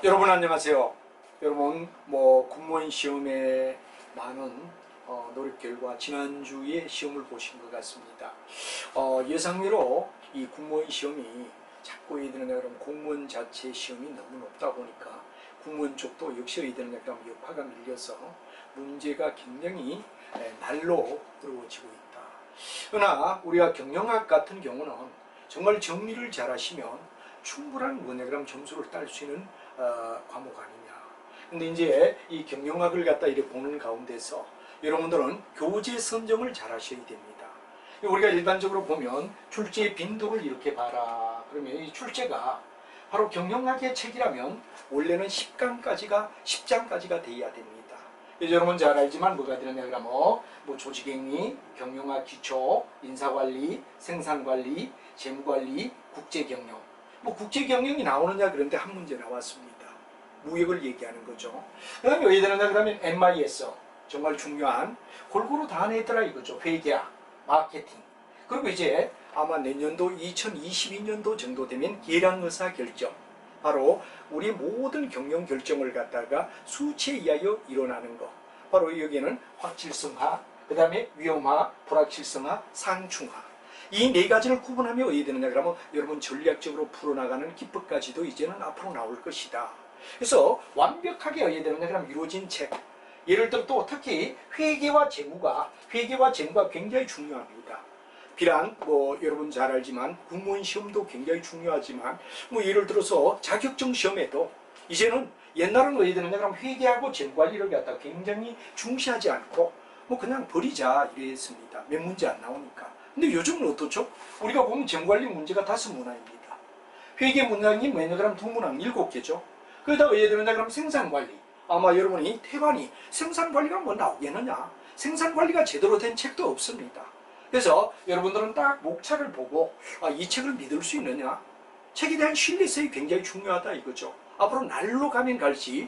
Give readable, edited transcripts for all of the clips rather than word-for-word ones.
여러분 안녕하세요. 여러분 공무원 시험에 많은 노력 결과 지난주에 시험을 보신 것 같습니다. 예상외로 이 공무원 시험이 자꾸 이들은 공무원 자체 시험이 너무 높다 보니까 공무원 쪽도 역시 이들은 여파가 밀려서 문제가 굉장히 날로 어려워지고 있다. 그러나 우리가 경영학 같은 경우는 정말 정리를 잘 하시면 충분한 문해그램 점수를 딸 수 있는 과목 아니냐. 근데 이제 이 경영학을 갖다 이렇게 보는 가운데서 여러분들은 교재 선정을 잘 하셔야 됩니다. 우리가 일반적으로 보면 출제 빈도를 이렇게 봐라. 그러면 이 출제가 바로 경영학의 책이라면 원래는 10장까지가 돼야 됩니다. 여러분 잘 알지만 뭐가 되느냐 그러면 뭐 조직행위, 경영학 기초, 인사관리, 생산관리, 재무관리, 국제경영. 뭐 국제경영이 나오느냐 그런데 한 문제 나왔습니다. 무역을 얘기하는 거죠. 그 다음에 왜 되느냐 그러면 MIS 정말 중요한 골고루 다 내더라 이거죠. 회계학, 마케팅. 그리고 이제 아마 내년도 2022년도 정도 되면 계량의사결정. 바로 우리 모든 경영 결정을 갖다가 수치에 의하여 일어나는 것. 바로 여기에는 확실성화, 그 다음에 위험화, 불확실성화, 상충화. 이 네 가지를 구분하며 어떻게 되느냐 그러면 여러분 전략적으로 풀어나가는 기법까지도 이제는 앞으로 나올 것이다. 그래서 완벽하게 어떻게 되느냐 그러면 이루어진 책. 예를 들어 또 특히 회계와 재무가 굉장히 중요합니다. 비단 여러분 잘 알지만 공무원 시험도 굉장히 중요하지만 예를 들어서 자격증 시험에도 이제는 옛날은 어떻게 되느냐 그러면 회계하고 재무관리를 갖다 굉장히 중시하지 않고 그냥 버리자 이랬습니다. 몇 문제 안 나오니까. 근데 요즘은 어떻죠? 우리가 보면 재무관리 문제가 5문항입니다. 회계 문항이 뭐냐 그러면 2문항 7개죠. 그러다 왜 되느냐 그러면 생산관리. 아마 여러분이 태반이 생산관리가 뭐 나오겠느냐. 생산관리가 제대로 된 책도 없습니다. 그래서 여러분들은 딱 목차를 보고 이 책을 믿을 수 있느냐. 책에 대한 신뢰성이 굉장히 중요하다 이거죠. 앞으로 날로 가면 갈지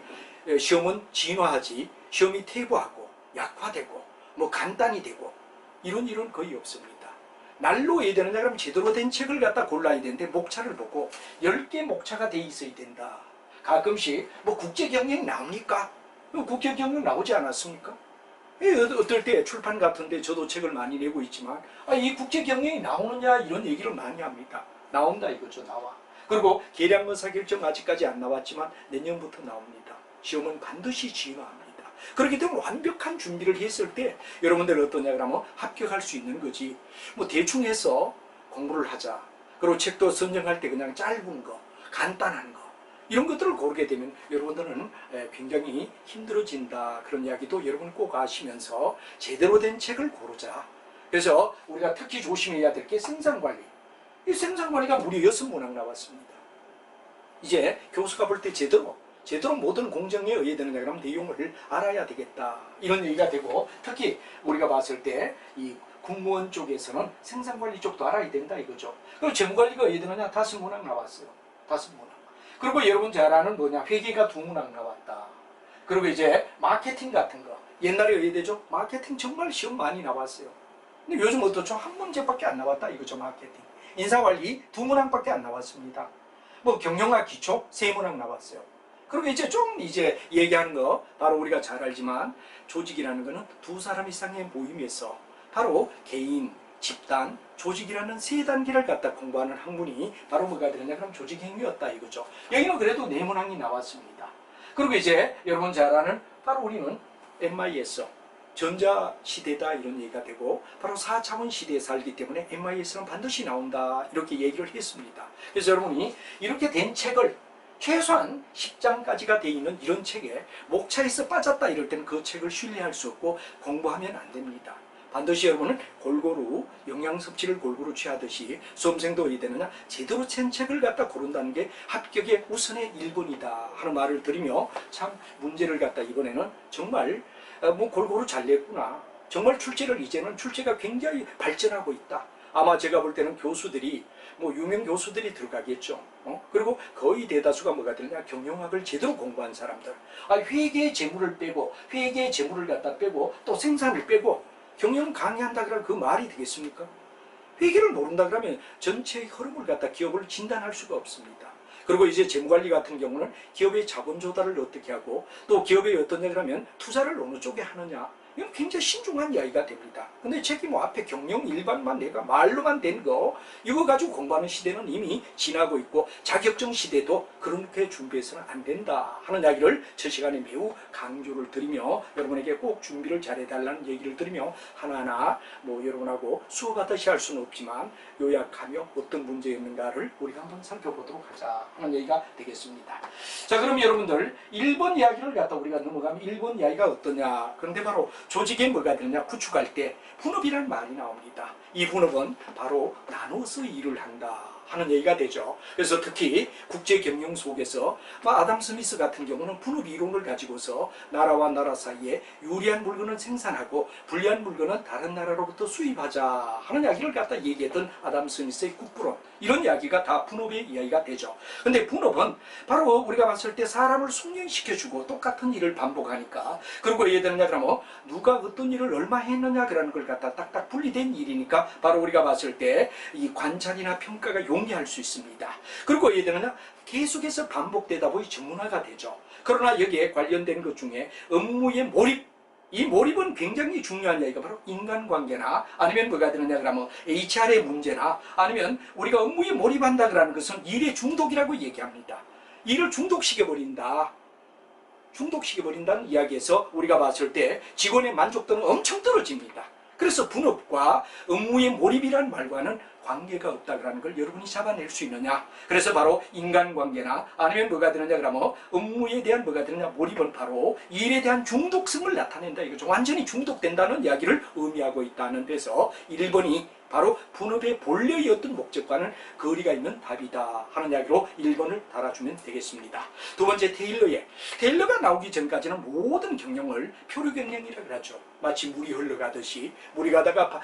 시험은 진화하지 시험이 퇴보하고 약화되고 간단히 되고 이런 거의 없습니다. 날로 해야 되느냐 그러면 제대로 된 책을 갖다 골라야 되는데 목차를 보고 10개 목차가 돼 있어야 된다. 가끔씩 국제경영이 나옵니까? 국제경영 나오지 않았습니까? 어떨 때 출판 같은데 저도 책을 많이 내고 있지만 이 국제경영이 나오느냐 이런 얘기를 많이 합니다. 나온다 이거죠. 나와. 그리고 계량의사결정 아직까지 안 나왔지만 내년부터 나옵니다. 시험은 반드시 진화합니다. 그렇기 때문에 완벽한 준비를 했을 때 여러분들 어떠냐 그러면 합격할 수 있는 거지. 대충 해서 공부를 하자. 그리고 책도 선정할 때 그냥 짧은 거, 간단한 거 이런 것들을 고르게 되면 여러분들은 굉장히 힘들어진다. 그런 이야기도 여러분 꼭 아시면서 제대로 된 책을 고르자. 그래서 우리가 특히 조심해야 될 게 생산관리. 이 생산관리가 무려 6문항 나왔습니다. 이제 교수가 볼 때 제대로 모든 공정에 의해 되느냐 그러면 내용을 알아야 되겠다. 이런 얘기가 되고 특히 우리가 봤을 때 이 공무원 쪽에서는 생산관리 쪽도 알아야 된다 이거죠. 그리고 재무관리가 의해 되느냐 5문항 나왔어요. 5문항. 그리고 여러분 잘 아는 회계가 2문항 나왔다. 그리고 이제 마케팅 같은 거 옛날에 의해 되죠. 마케팅 정말 시험 많이 나왔어요. 근데 요즘 어떻죠? 한 문제밖에 안 나왔다 이거죠. 마케팅. 인사관리 2문항밖에 안 나왔습니다. 경영학 기초 3문항 나왔어요. 그리고 이제 얘기하는 거 바로 우리가 잘 알지만 조직이라는 거는 2사람 이상의 모임에서 바로 개인, 집단, 조직이라는 3단계를 갖다 공부하는 학문이 바로 뭐가 되느냐 그럼 조직행위였다 이거죠. 여기는 그래도 4문항이 나왔습니다. 그리고 이제 여러분 잘 아는 바로 우리는 MIS 전자시대다 이런 얘기가 되고 바로 4차원 시대에 살기 때문에 MIS는 반드시 나온다 이렇게 얘기를 했습니다. 그래서 여러분이 이렇게 된 책을 최소한 10장까지가 돼 있는 이런 책에 목차에서 빠졌다 이럴 때는 그 책을 신뢰할 수 없고 공부하면 안 됩니다. 반드시 여러분은 골고루 영양 섭취를 골고루 취하듯이 수험생도 어디 되느냐 제대로 된 책을 갖다 고른다는 게 합격의 우선의 1번이다 하는 말을 드리며 참 문제를 갖다 이번에는 정말 골고루 잘 냈구나. 정말 이제는 출제가 굉장히 발전하고 있다. 아마 제가 볼 때는 교수들이 유명 교수들이 들어가겠죠. 그리고 거의 대다수가 뭐가 되느냐 경영학을 제대로 공부한 사람들. 회계의 재무를 빼고 회계의 재무를 갖다 빼고 또 생산을 빼고 경영 강의한다 그러면 그 말이 되겠습니까? 회계를 모른다 그러면 전체의 흐름을 갖다 기업을 진단할 수가 없습니다. 그리고 이제 재무관리 같은 경우는 기업의 자본 조달을 어떻게 하고 또 기업의 어떤 일을 하면 투자를 어느 쪽에 하느냐, 이건 굉장히 신중한 이야기가 됩니다. 근데 책이 뭐 앞에 경영 일반만 내가 말로만 된 거 이거 가지고 공부하는 시대는 이미 지나고 있고 자격증 시대도 그렇게 준비해서는 안 된다 하는 이야기를 저 시간에 매우 강조를 드리며 여러분에게 꼭 준비를 잘해달라는 얘기를 드리며 하나하나 뭐 여러분하고 수업하듯이 할 수는 없지만 요약하며 어떤 문제였는가를 우리가 한번 살펴보도록 하자 하는 얘기가 되겠습니다. 자, 그럼 여러분들 1번 이야기를 갖다 우리가 넘어가면 1번 이야기가 어떠냐. 그런데 바로 조직에 뭐가 되느냐, 구축할 때 분업이라는 말이 나옵니다. 이 분업은 바로 나눠서 일을 한다 하는 얘기가 되죠. 그래서 특히 국제경영 속에서 아담 스미스 같은 경우는 분업 이론을 가지고서 나라와 나라 사이에 유리한 물건을 생산하고 불리한 물건은 다른 나라로부터 수입하자 하는 이야기를 갖다 얘기했던 아담 스미스의 국부론, 이런 이야기가 다 분업의 이야기가 되죠. 근데 분업은 바로 우리가 봤을 때 사람을 숙련시켜주고 똑같은 일을 반복하니까, 그리고 예를 들냐 그러면 누가 어떤 일을 얼마 했느냐 그라는 걸 갖다 딱딱 분리된 일이니까 바로 우리가 봤을 때 이 관찰이나 평가가 용이할 수 있습니다. 그리고 예를 들면 계속해서 반복되다 보니 전문화가 되죠. 그러나 여기에 관련된 것 중에 업무의 몰입, 이 몰입은 굉장히 중요한 이야기가 바로 인간관계나 아니면 뭐가 되느냐 그러면 HR의 문제나 아니면 우리가 업무에 몰입한다 그러는 것은 일의 중독이라고 얘기합니다. 일을 중독시켜버린다. 중독시켜버린다는 이야기에서 우리가 봤을 때 직원의 만족도는 엄청 떨어집니다. 그래서 분업과 업무의 몰입이라는 말과는 관계가 없다라는 걸 여러분이 잡아낼 수 있느냐. 그래서 바로 인간관계나 아니면 뭐가 되느냐 그러면 업무에 대한 뭐가 되느냐, 몰입은 바로 일에 대한 중독성을 나타낸다 이거죠. 완전히 중독된다는 이야기를 의미하고 있다는 데서 1번이 바로 분업의 본래의 어떤 목적과는 거리가 있는 답이다 하는 이야기로 1번을 달아주면 되겠습니다. 두 번째, 테일러가 나오기 전까지는 모든 경영을 표류경영이라고 하죠. 마치 물이 흘러가듯이 물이 가다가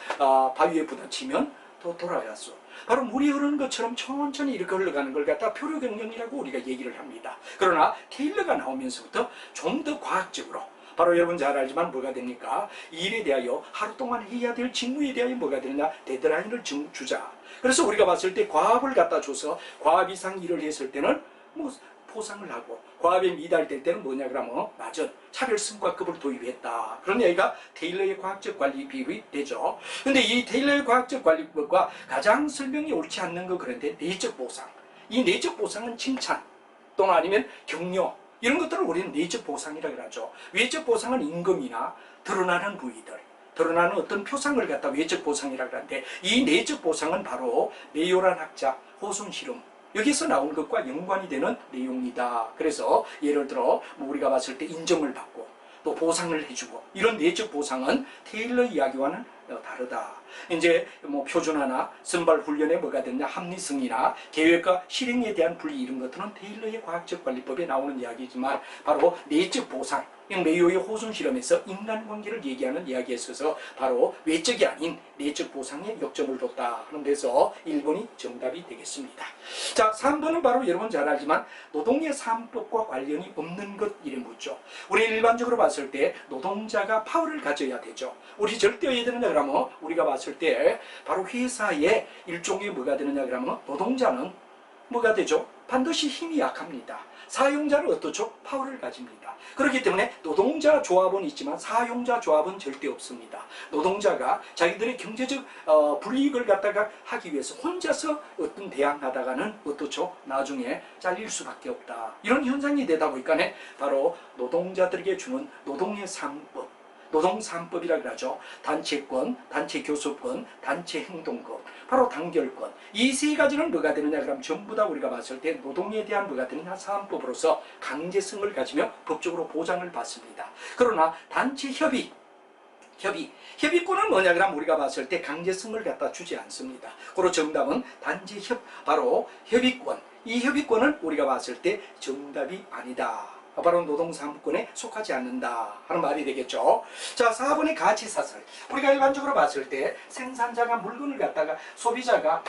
바위에 부딪히면 또 돌아갔어. 바로 물이 흐르는 것처럼 천천히 이렇게 흘러가는 걸 갖다 표류경영이라고 우리가 얘기를 합니다. 그러나 테일러가 나오면서부터 좀 더 과학적으로, 바로 여러분 잘 알지만 뭐가 됩니까? 일에 대하여 하루 동안 해야 될 직무에 대하여 뭐가 되느냐, 데드라인을 주자. 그래서 우리가 봤을 때 과업을 갖다 줘서 과업 이상 일을 했을 때는 뭐 포상을 하고 과업에 미달될 때는 뭐냐 그러면 낮은 차별성과급을 도입했다. 그런 얘기가 테일러의 과학적 관리 비율이 되죠. 근데 이 테일러의 과학적 관리법과 가장 설명이 옳지 않는 거, 그런데 내적 보상. 이 내적 보상은 칭찬 또는 아니면 격려, 이런 것들을 우리는 내적 보상이라고 하죠. 외적 보상은 임금이나 드러나는 부위들, 드러나는 어떤 표상을 갖다 외적 보상이라고 하는데, 이 내적 보상은 바로 메요란 학자 호손 실험, 여기서 나온 것과 연관이 되는 내용이다. 그래서 예를 들어 우리가 봤을 때 인정을 받고 또 보상을 해주고, 이런 내적 보상은 테일러 이야기와는 다르다. 이제 뭐 표준화나 선발 훈련에 뭐가 됐냐, 합리성이나 계획과 실행에 대한 분리, 이런 것들은 테일러의 과학적 관리법에 나오는 이야기지만 바로 내적 보상, 메요의 호손 실험에서 인간관계를 얘기하는 이야기에 있어서 바로 외적이 아닌 내적 보상에 역점을 뒀다 하는 데서 1번이 정답이 되겠습니다. 자, 3번은 바로 여러분 잘 알지만 노동의 3법과 관련이 없는 것, 이래 묻죠. 우리 일반적으로 봤을 때 노동자가 파워를 가져야 되죠. 우리 절대 어디에 되느냐 그러면 우리가 봤을 때 바로 회사의 일종의 뭐가 되느냐 그러면 노동자는 뭐가 되죠? 반드시 힘이 약합니다. 사용자는 어떻죠? 파워를 가집니다. 그렇기 때문에 노동자 조합은 있지만 사용자 조합은 절대 없습니다. 노동자가 자기들의 경제적 불이익을 갖다가 하기 위해서 혼자서 어떤 대항하다가는 어떻죠? 나중에 잘릴 수밖에 없다. 이런 현상이 되다 보니까 바로 노동자들에게 주는 노동의 3법, 노동 3법이라고 하죠. 단체권, 단체 교섭권, 단체 행동권, 바로 단결권. 이 세 가지는 뭐가 되느냐 그러면 전부 다 우리가 봤을 때 노동에 대한 뭐가 되느냐, 3법으로서 강제성을 가지며 법적으로 보장을 받습니다. 그러나 단체 협의권은 뭐냐 그러면 우리가 봤을 때 강제성을 갖다 주지 않습니다. 그리고 정답은 바로 협의권. 이 협의권은 우리가 봤을 때 정답이 아니다. 바로 노동 3법권에 속하지 않는다 하는 말이 되겠죠. 자, 4번의 가치사슬. 우리가 일반적으로 봤을 때 생산자가 물건을 갖다가, 소비자가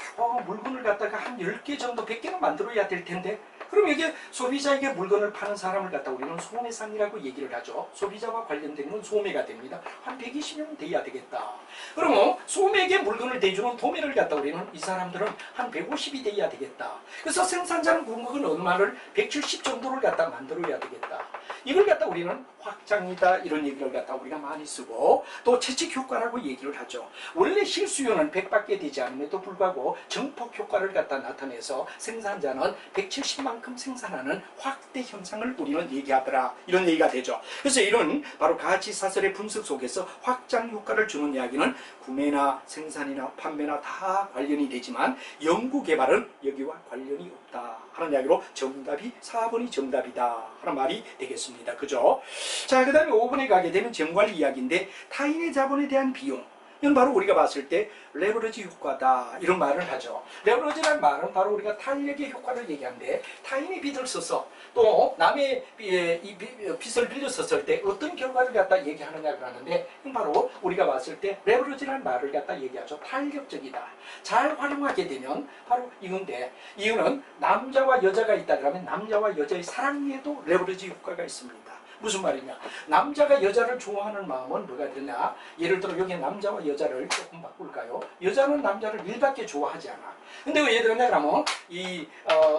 물건을 갖다가 한 10개 정도 100개는 만들어야 될 텐데 그럼 이게 소비자에게 물건을 파는 사람을 갖다 우리는 소매상이라고 얘기를 하죠. 소비자와 관련된 건 소매가 됩니다. 한 120년 돼야 되겠다. 그러면 소매에게 물건을 대주는 도매를 갖다 우리는 이 사람들은 한 150이 돼야 되겠다. 그래서 생산자는 궁극은 얼마를 170 정도를 갖다 만들어야 되겠다. 이걸 갖다 우리는 확장이다 이런 얘기를 갖다 우리가 많이 쓰고 또 채찍 효과라고 얘기를 하죠. 원래 실수요는 100밖에 되지 않음에도 불구하고 정폭 효과를 갖다 나타내서 생산자는 170만큼 생산하는 확대 현상을 우리는 얘기하더라 이런 얘기가 되죠. 그래서 이런 바로 가치사설의 분석 속에서 확장 효과를 주는 이야기는 구매나 생산이나 판매나 다 관련이 되지만 연구개발은 여기와 관련이 없다 하는 이야기로 정답이 4번이 정답이다 하는 말이 되겠습니다. 그죠? 자, 그 다음에 5번에 가게 되면 정관리 이야기인데 타인의 자본에 대한 비용 이건 바로 우리가 봤을 때 레버리지 효과다 이런 말을 하죠. 레버리지라는 말은 바로 우리가 탄력의 효과를 얘기하는데 타인의 빚을 써서 또 남의 빚을 빌려 썼을 때 어떤 결과를 갖다 얘기하느냐고 하는데 이건 바로 우리가 봤을 때 레버리지라는 말을 갖다 얘기하죠. 탄력적이다. 잘 활용하게 되면 바로 이건데 이유는 남자와 여자가 있다 그러면 남자와 여자의 사랑에도 레버리지 효과가 있습니다. 무슨 말이냐? 남자가 여자를 좋아하는 마음은 뭐가 되냐? 예를 들어 여기 남자와 여자를 조금 바꿀까요? 여자는 남자를 일밖에 좋아하지 않아. 근데 왜 그러냐 그러면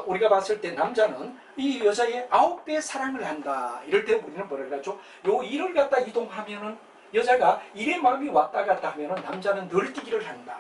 우리가 봤을 때 남자는 이 여자의 9배 사랑을 한다. 이럴 때 우리는 뭐라 하죠? 요 일을 갖다 이동하면은 여자가 일의 마음이 왔다 갔다 하면은 남자는 널뛰기를 한다.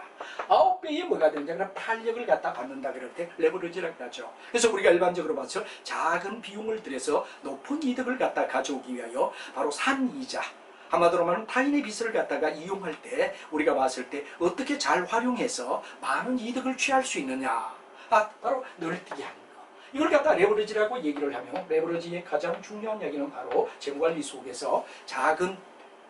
9배에 뭐가 되느냐 그럼 탄력을 갖다 받는다 그럴 때 레버리지라고 하죠. 그래서 우리가 일반적으로 봐서 작은 비용을 들여서 높은 이득을 갖다 가져오기 위하여 바로 산이자 한마디로 말하면 타인의 빚을 갖다가 이용할 때 우리가 봤을 때 어떻게 잘 활용해서 많은 이득을 취할 수 있느냐 바로 널뛰기 하는 거. 이걸 갖다 레버리지라고 얘기를 하면 레버리지의 가장 중요한 이야기는 바로 재무관리 속에서 작은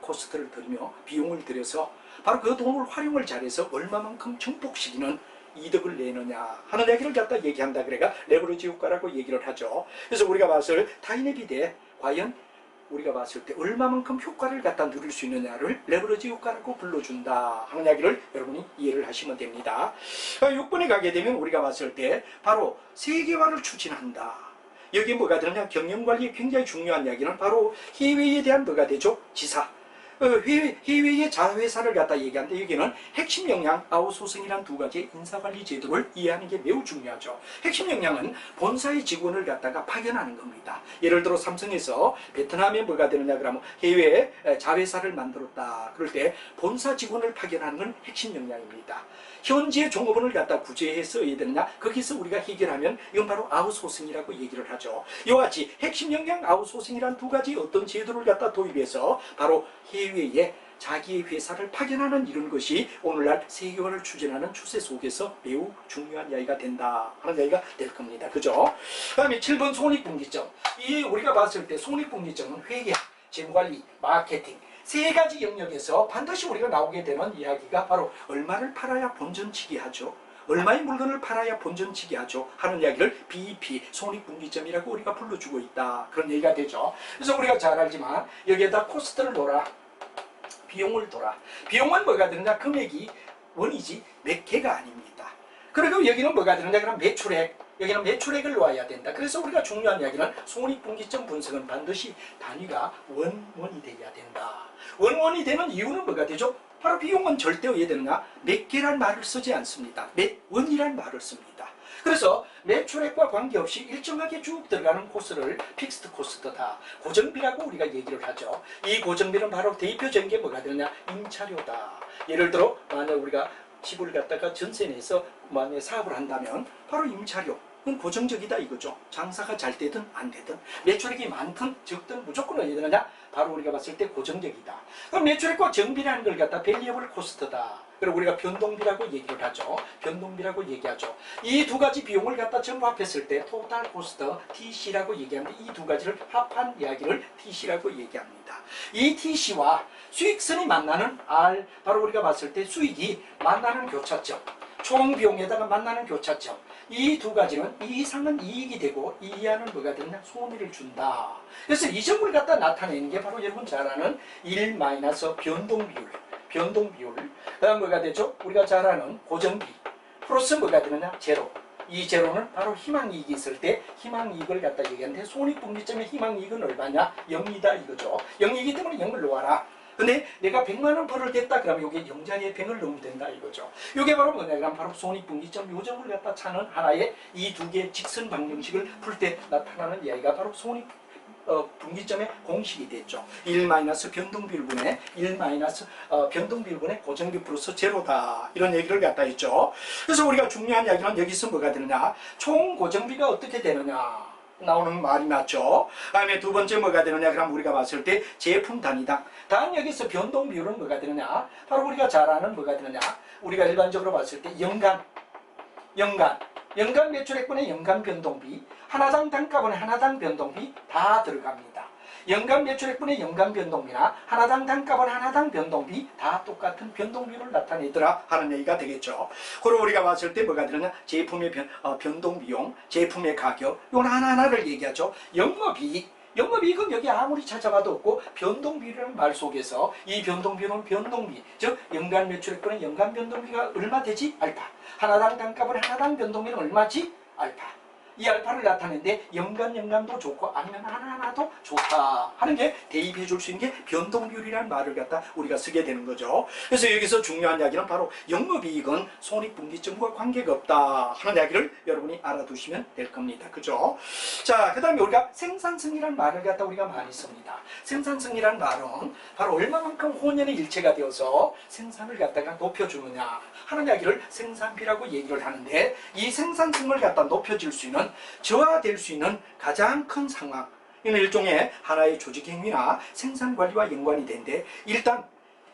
코스트를 들이며 비용을 들여서 바로 그 돈을 활용을 잘해서 얼마만큼 증폭시키는 이득을 내느냐 하는 얘기를 갖다 얘기한다. 그래가 레버리지 효과라고 얘기를 하죠. 그래서 우리가 봤을 타인의 빚에 과연 우리가 봤을 때 얼마만큼 효과를 갖다 누릴 수 있느냐를 레버리지 효과라고 불러준다 하는 이야기를 여러분이 이해를 하시면 됩니다. 6번에 가게 되면 우리가 봤을 때 바로 세계화를 추진한다. 여기 뭐가 되느냐 경영관리에 굉장히 중요한 이야기는 바로 해외에 대한 뭐가 되죠? 지사. 해외의 자회사를 갖다 얘기하는데 여기는 핵심 역량 아웃소싱이라는 두 가지의 인사관리 제도를 이해하는 게 매우 중요하죠. 핵심 역량은 본사의 직원을 갖다가 파견하는 겁니다. 예를 들어 삼성에서 베트남에 뭐가 되느냐 그러면 해외에 자회사를 만들었다. 그럴 때 본사 직원을 파견하는 건 핵심 역량입니다. 현지의 종업원을 갖다 구제해서 해야 되느냐 거기서 우리가 해결하면 이건 바로 아웃소싱이라고 얘기를 하죠. 이와 같이 핵심 역량 아웃소싱이라는 두 가지 어떤 제도를 갖다 도입해서 바로 해외에 자기의 회사를 파견하는 이런 것이 오늘날 세계화를 추진하는 추세 속에서 매우 중요한 이야기가 된다 하는 이야기가 될 겁니다. 그죠? 그 다음에 7번 손익분기점. 이 우리가 봤을 때 손익분기점은 회계, 재무관리, 마케팅 세 가지 영역에서 반드시 우리가 나오게 되는 이야기가 바로 얼마를 팔아야 본전치기 하죠. 얼마의 물건을 팔아야 본전치기 하죠 하는 이야기를 BEP, 손익분기점이라고 우리가 불러주고 있다. 그런 얘기가 되죠. 그래서 우리가 잘 알지만 여기에다 코스트를 놓아 비용을 둬라. 비용은 뭐가 되느냐 금액이 원이지 몇 개가 아닙니다. 그리고 여기는 뭐가 되느냐 그럼 매출액, 여기는 매출액을 놓아야 된다. 그래서 우리가 중요한 이야기는 손익분기점 분석은 반드시 단위가 원이 돼야 된다. 원이 되는 이유는 뭐가 되죠? 바로 비용은 절대 어떻게 되느냐 몇 개란 말을 쓰지 않습니다. 몇 원이란 말을 씁니다. 그래서 매출액과 관계없이 일정하게 쭉 들어가는 코스를 픽스트 코스트다. 고정비라고 우리가 얘기를 하죠. 이 고정비는 바로 대표적인 게 뭐가 되느냐 임차료다. 예를 들어 만약 우리가 집을 갖다가 전세 내서 만약 사업을 한다면 바로 임차료 그건 고정적이다 이거죠. 장사가 잘 되든 안 되든 매출액이 많든 적든 무조건 어디 되느냐 바로 우리가 봤을 때 고정적이다. 그럼 매출액과 정비라는 걸 갖다 밸리어블 코스트다. 그리고 우리가 변동비라고 얘기를 하죠. 변동비라고 얘기하죠. 이 두 가지 비용을 갖다 전부 합했을 때 토탈 코스트 TC라고 얘기하는데 이 두 가지를 합한 이야기를 TC라고 얘기합니다. 이 TC와 수익선이 만나는 R 바로 우리가 봤을 때 수익이 만나는 교차점 총 비용에다가 만나는 교차점 이 두 가지는 이 이상은 이익이 되고 이 이하는 뭐가 되느냐 손해를 준다. 그래서 이 점을 갖다 나타내는 게 바로 여러분 잘 아는 1 마이너스 변동비율 그 다음 뭐가 되죠? 우리가 잘 아는 고정비 플러스 뭐가 되느냐 제로 이 제로는 바로 희망이익이 있을 때 희망이익을 갖다 얘기하는데 손익분기점의 희망이익은 얼마냐? 0이다 이거죠. 0이기 때문에 0을 놓아라. 근데 내가 100만 원 벌을 겠다 그러면 이게 0자리에 100을 넣으면 된다 이거죠. 이게 바로 뭐냐? 그럼 바로 손익분기점 요점을 갖다 찾는 하나의 이 두 개의 직선 방정식을 풀 때 나타나는 이야기가 바로 손익 분기점의 공식이 됐죠. 1 변동비율분의 1 변동비율분의 고정비 플러스 제로다. 이런 얘기를 갖다 했죠. 그래서 우리가 중요한 이야기는 여기서 뭐가 되느냐? 총 고정비가 어떻게 되느냐? 나오는 말이 맞죠. 다음에 두 번째 뭐가 되느냐? 그럼 우리가 봤을 때 제품 단위당. 다음 여기서 변동 비율은 뭐가 되느냐? 바로 우리가 잘 아는 뭐가 되느냐? 우리가 일반적으로 봤을 때 연간 매출액분의 연간 변동비, 하나당 단가분의 하나당 변동비 다 들어갑니다. 연간 매출액분의 연간 변동비나 하나당 단가분의 하나당 변동비 다 똑같은 변동비율을 나타내더라 하는 얘기가 되겠죠. 그리고 우리가 봤을 때 뭐가 되느냐? 제품의 변동비용, 제품의 가격, 이건 하나하나를 얘기하죠. 영업이익은 여기 아무리 찾아봐도 없고 변동비율이라는 말 속에서 이 변동비율은 변동비, 즉 연간 매출액분의 연간 변동비가 얼마 되지? 알파. 하나당 단가분의 하나당 변동비는 얼마지? 알파. 이 알파를 나타내는데 연간도 좋고 아니면 하나하나도 좋다 하는 게 대입해 줄 수 있는 게 변동비율이라는 말을 갖다 우리가 쓰게 되는 거죠. 그래서 여기서 중요한 이야기는 바로 영업이익은 손익분기점과 관계가 없다 하는 이야기를 여러분이 알아두시면 될 겁니다. 그죠? 자, 그 다음에 우리가 생산성이라는 말을 갖다 우리가 많이 씁니다. 생산성이라는 말은 바로 얼마만큼 혼연의 일체가 되어서 생산을 갖다가 높여주느냐 하는 이야기를 생산비라고 얘기를 하는데, 이 생산성을 갖다 높여줄 수 있는, 저하될 수 있는 가장 큰 상황, 이는 일종의 하나의 조직행위나 생산관리와 연관이 되는데, 일단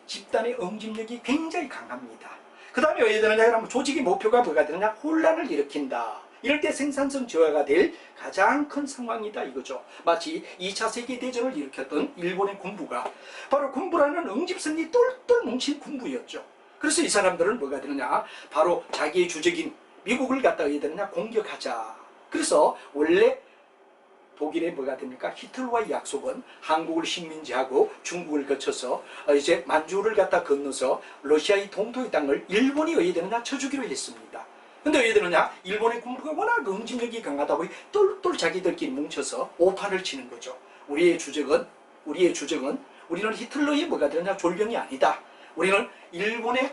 집단의 응집력이 굉장히 강합니다. 그 다음에 왜 되느냐 하면 조직의 목표가 뭐가 되느냐? 혼란을 일으킨다. 이럴 때 생산성 저하가 될 가장 큰 상황이다 이거죠. 마치 2차 세계대전을 일으켰던 일본의 군부가 바로 군부라는 응집성이 똘똘 뭉친 군부였죠. 그래서 이 사람들은 뭐가 되느냐? 바로 자기의 주적인 미국을 갖다 해야 되느냐? 공격하자. 그래서 원래 독일의 뭐가 됩니까? 히틀러와의 약속은 한국을 식민지하고 중국을 거쳐서 이제 만주를 갖다 건너서 러시아의 동토의 땅을 일본이 어야 되느냐? 쳐주기로 했습니다. 근데 왜 되느냐? 일본의 군부가 워낙 응집력이 강하다 보니 똘똘 자기들끼리 뭉쳐서 오판을 치는 거죠. 우리의 주적은 우리는 히틀러의 뭐가 되느냐? 졸병이 아니다. 우리는 일본의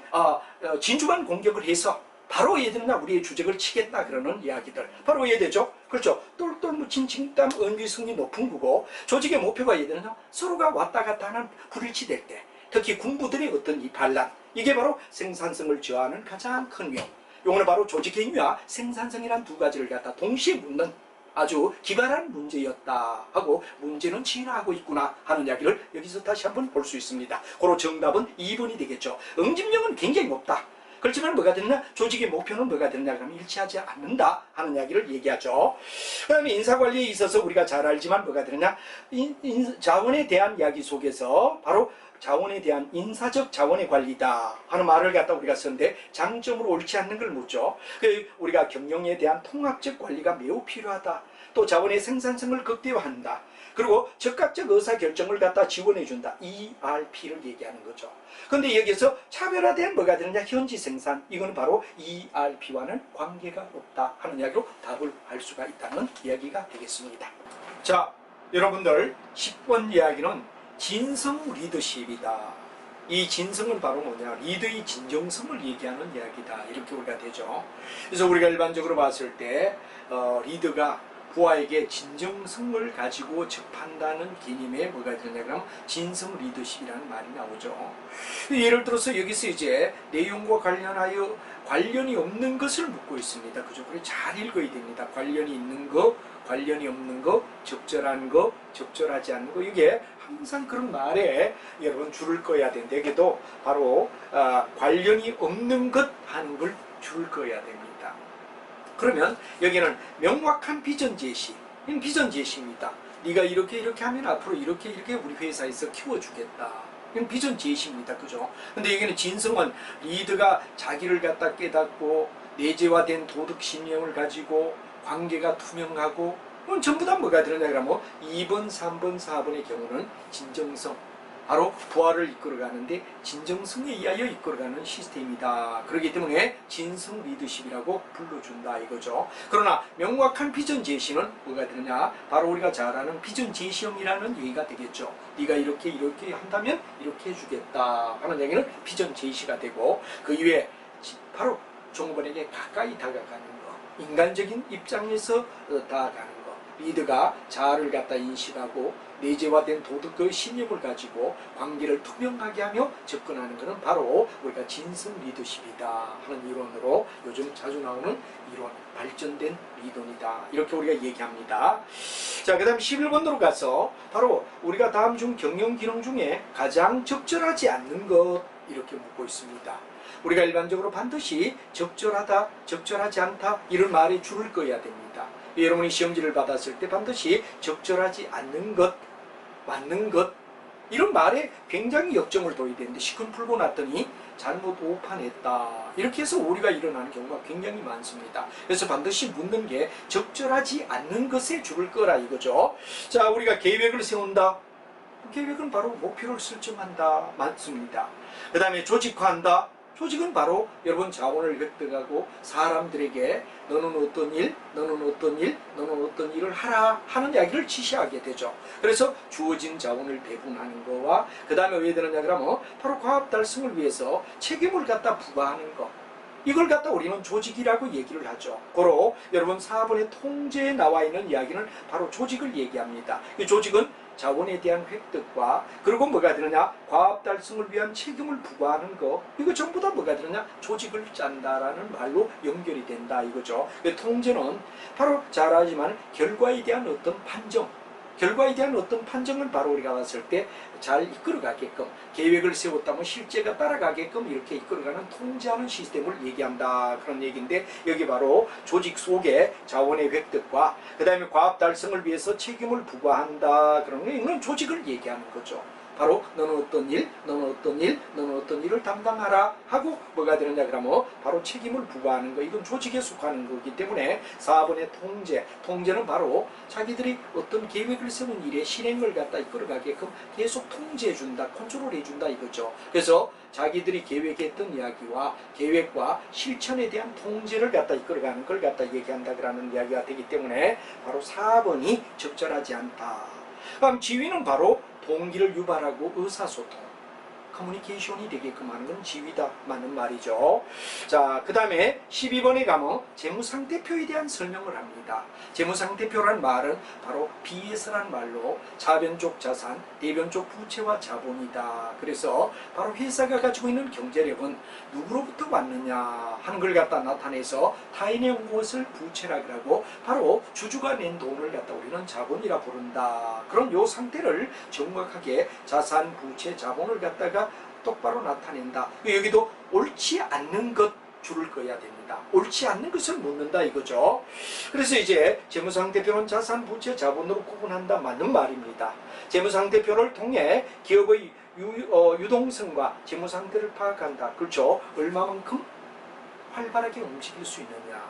진주만 공격을 해서 바로 얘들은냐 우리의 주적을 치겠다 그러는 이야기들 바로 이해되죠? 그렇죠? 똘똘 묻힌 진땀 은비승이 높은 거고, 조직의 목표가 얘들은요 서로가 왔다 갔다 하는 불일치될 때, 특히 군부들의 어떤 이 반란, 이게 바로 생산성을 저하하는 가장 큰 위험. 요거는 바로 조직행위와 생산성이란 두 가지를 갖다 동시에 묻는 아주 기발한 문제였다 하고, 문제는 진화하고 있구나 하는 이야기를 여기서 다시 한번 볼 수 있습니다. 그로 정답은 2번이 되겠죠. 응집력은 굉장히 높다. 그렇지만 뭐가 되느냐? 조직의 목표는 뭐가 되느냐? 그러면 일치하지 않는다 하는 이야기를 얘기하죠. 그 다음에 인사관리에 있어서 우리가 잘 알지만 뭐가 되느냐? 자원에 대한 이야기 속에서 바로 자원에 대한 인사적 자원의 관리다 하는 말을 갖다 우리가 썼는데, 장점으로 옳지 않는 걸 묻죠. 우리가 경영에 대한 통합적 관리가 매우 필요하다. 또 자원의 생산성을 극대화한다. 그리고 적극적 의사결정을 갖다 지원해준다. ERP를 얘기하는 거죠. 그런데 여기서 차별화된 뭐가 되느냐? 현지 생산. 이건 바로 ERP와는 관계가 없다 하는 이야기로 답을 할 수가 있다는 이야기가 되겠습니다. 자, 여러분들 10번 이야기는 진성 리더십이다. 이 진성은 바로 뭐냐? 리더의 진정성을 얘기하는 이야기다. 이렇게 우리가 되죠. 그래서 우리가 일반적으로 봤을 때 리더가 부하에게 진정성을 가지고 접한다는 개념에 뭐가 되냐 그러면 진성 리더십이라는 말이 나오죠. 예를 들어서 여기서 이제 내용과 관련하여 관련이 없는 것을 묻고 있습니다. 그죠? 그래 잘 읽어야 됩니다. 관련이 있는 거, 관련이 없는 거, 적절한 거, 적절하지 않은 거, 이게 항상 그런 말에 여러분 줄을 꺼야 되는데, 여기도 바로 관련이 없는 것 하는 걸 줄을 꺼야 됩니다. 그러면 여기는 명확한 비전 제시, 이건 비전 제시입니다. 네가 이렇게 하면 앞으로 이렇게 우리 회사에서 키워주겠다. 이건 비전 제시입니다. 그죠? 근데 여기는 진성은 리더가 자기를 갖다 깨닫고 내재화된 도덕 신념을 가지고 관계가 투명하고, 그럼 전부 다 뭐가 되느냐 그러면 2번, 3번, 4번의 경우는 진정성, 바로 부활을 이끌어가는데 진정성에 의하여 이끌어가는 시스템이다. 그렇기 때문에 진성 리더십이라고 불러준다 이거죠. 그러나 명확한 비전 제시는 뭐가 되느냐? 바로 우리가 잘 아는 비전 제시형이라는 얘기가 되겠죠. 네가 이렇게 한다면 이렇게 해주겠다 하는 얘기는 비전 제시가 되고, 그 이외에 바로 종업원에게 가까이 다가가는 거, 인간적인 입장에서 다가가는 거, 리더가 자아를 갖다 인식하고 내재화된 도덕의 신념을 가지고 관계를 투명하게 하며 접근하는 것은 바로 우리가 진성 리더십이다 하는 이론으로 요즘 자주 나오는 이론, 발전된 리더이다 이렇게 우리가 얘기합니다. 자, 그 다음 11번으로 가서 바로 우리가 다음 중 경영 기능 중에 가장 적절하지 않는 것 이렇게 묻고 있습니다. 우리가 일반적으로 반드시 적절하다, 적절하지 않다 이런 말에 줄을 꺼야 됩니다. 여러분이 시험지를 받았을 때 반드시 적절하지 않는 것, 맞는 것 이런 말에 굉장히 역정을 둬야 되는데 시큰 풀고 났더니 잘못 오판했다 이렇게 해서 오류가 일어나는 경우가 굉장히 많습니다. 그래서 반드시 묻는 게 적절하지 않는 것에 줄을 꺼라 이거죠. 자, 우리가 계획을 세운다. 계획은 바로 목표를 설정한다 맞습니다. 그 다음에 조직화한다. 조직은 바로 여러분 자원을 획득하고 사람들에게 너는 어떤 일, 너는 어떤 일, 너는 어떤 일을 하라 하는 이야기를 지시하게 되죠. 그래서 주어진 자원을 배분하는 거와 그 다음에 왜 되느냐 그러면 바로 과업 달성을 위해서 책임을 갖다 부과하는 거. 이걸 갖다 우리는 조직이라고 얘기를 하죠. 고로 여러분 4번의 통제에 나와 있는 이야기는 바로 조직을 얘기합니다. 이 조직은 자원에 대한 획득과 그리고 뭐가 되느냐 과업 달성을 위한 책임을 부과하는 거 이거 전부 다 뭐가 되느냐 조직을 짠다라는 말로 연결이 된다 이거죠. 통제는 바로 잘 알지만 결과에 대한 어떤 판정, 결과에 대한 어떤 판정을 바로 우리가 봤을 때 잘 이끌어가게끔 계획을 세웠다면 실제가 따라가게끔 이렇게 이끌어가는 통제하는 시스템을 얘기한다 그런 얘기인데 여기 바로 조직 속의 자원의 획득과 그 다음에 과업 달성을 위해서 책임을 부과한다 그런 거 이건 조직을 얘기하는 거죠. 바로 너는 어떤 일, 너는 어떤 일, 너는 어떤 일을 담당하라 하고 뭐가 되느냐 그러면 바로 책임을 부과하는 거 이건 조직에 속하는 거기 때문에 4번의 통제, 통제는 바로 자기들이 어떤 계획을 세운 일의 실행을 갖다 이끌어가게끔 계속 통제해준다, 컨트롤해준다 이거죠. 그래서 자기들이 계획했던 이야기와 계획과 실천에 대한 통제를 갖다 이끌어가는 걸 갖다 얘기한다라는 이야기가 되기 때문에 바로 4번이 적절하지 않다. 그럼 지위는 바로 동기를 유발하고 의사소통, 커뮤니케이션이 되게끔 하는 건 지위다 맞는 말이죠. 자, 그 다음에 12번에 가면 재무상태표에 대한 설명을 합니다. 재무상태표란 말은 바로 BS란 말로 차변적 자산, 대변적 부채와 자본이다. 그래서 바로 회사가 가지고 있는 경제력은 누구로부터 왔느냐 하는 걸 갖다 나타내서 타인의 온 것을 부채라 그러고 바로 주주가 낸 돈을 갖다 우리는 자본이라 부른다. 그런 요 상태를 정확하게 자산, 부채, 자본을 갖다가 똑바로 나타낸다. 여기도 옳지 않는 것 줄을 꺼야 됩니다. 옳지 않는 것을 묻는다 이거죠. 그래서 이제 재무상태표는 자산, 부채, 자본으로 구분한다 맞는 말입니다. 재무상태표를 통해 기업의 유동성과 재무상태를 파악한다. 그렇죠. 얼마만큼 활발하게 움직일 수 있느냐,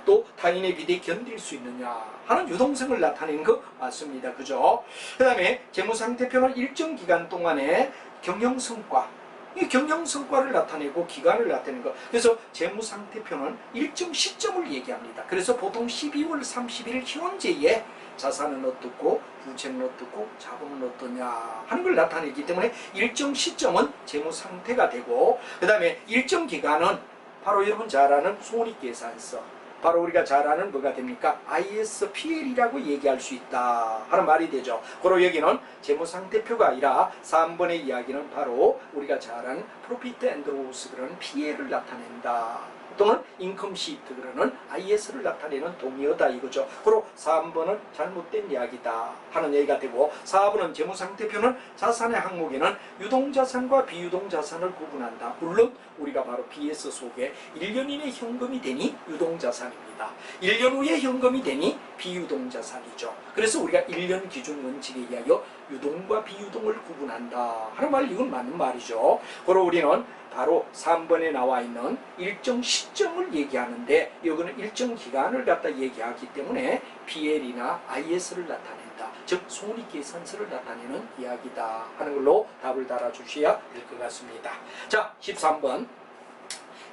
또 타인의 비대에 견딜 수 있느냐 하는 유동성을 나타내는 거 맞습니다. 그죠? 그 다음에 재무상태표는 일정 기간 동안의 경영성과, 이 경영성과를 나타내고 기간을 나타내는 거. 그래서 재무상태표는 일정 시점을 얘기합니다. 그래서 보통 12월 30일 현재에 자산은 어떻고 부채는 어떻고 자본은 어떠냐 하는 걸 나타내기 때문에 일정 시점은 재무상태가 되고 그 다음에 일정 기간은 바로 여러분 잘 아는 손익계산서, 바로 우리가 잘 아는 뭐가 됩니까? ISPL이라고 얘기할 수 있다 하는 말이 되죠. 그리고 여기는 재무상태표가 아니라 3번의 이야기는 바로 우리가 잘 아는 프로피트 앤드 로스 그런 PL을 나타낸다. 또는 인컴 시트 그러는 IS를 나타내는 동의어다 이거죠. 그리고 3번은 잘못된 이야기다 하는 얘기가 되고 4번은 재무상태표는 자산의 항목에는 유동자산과 비유동자산을 구분한다. 물론 우리가 바로 BS 속에 1년 이내 현금이 되니 유동자산입니다. 1년 후에 현금이 되니 비유동자산이죠. 그래서 우리가 1년 기준 원칙에 의하여 유동과 비유동을 구분한다 하는 말 이건 맞는 말이죠. 그리고 우리는 바로 3번에 나와 있는 일정 시점을 얘기하는데 여기는 일정 기간을 갖다 얘기하기 때문에 PL이나 IS를 나타낸다. 즉 손익계산서를 나타내는 이야기다 하는 걸로 답을 달아주셔야 될 것 같습니다. 자, 13번.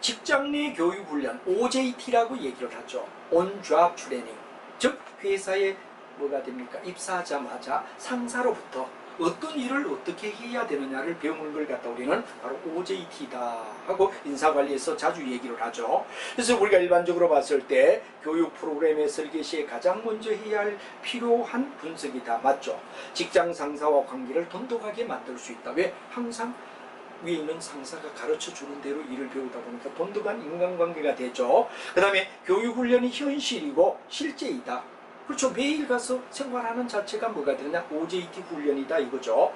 직장 내 교육훈련 OJT라고 얘기를 하죠. On Job Training. 즉 회사에 뭐가 됩니까? 입사하자마자 상사로부터 어떤 일을 어떻게 해야 되느냐를 배우는 걸 갖다 우리는 바로 OJT다 하고 인사관리에서 자주 얘기를 하죠. 그래서 우리가 일반적으로 봤을 때 교육 프로그램의 설계 시에 가장 먼저 해야 할 필요한 분석이다. 맞죠? 직장 상사와 관계를 돈독하게 만들 수 있다. 왜? 항상 위에 있는 상사가 가르쳐주는 대로 일을 배우다 보니까 돈독한 인간관계가 되죠. 그 다음에 교육훈련이 현실이고 실제이다. 그렇죠. 매일 가서 생활하는 자체가 뭐가 되느냐? OJT 훈련이다 이거죠.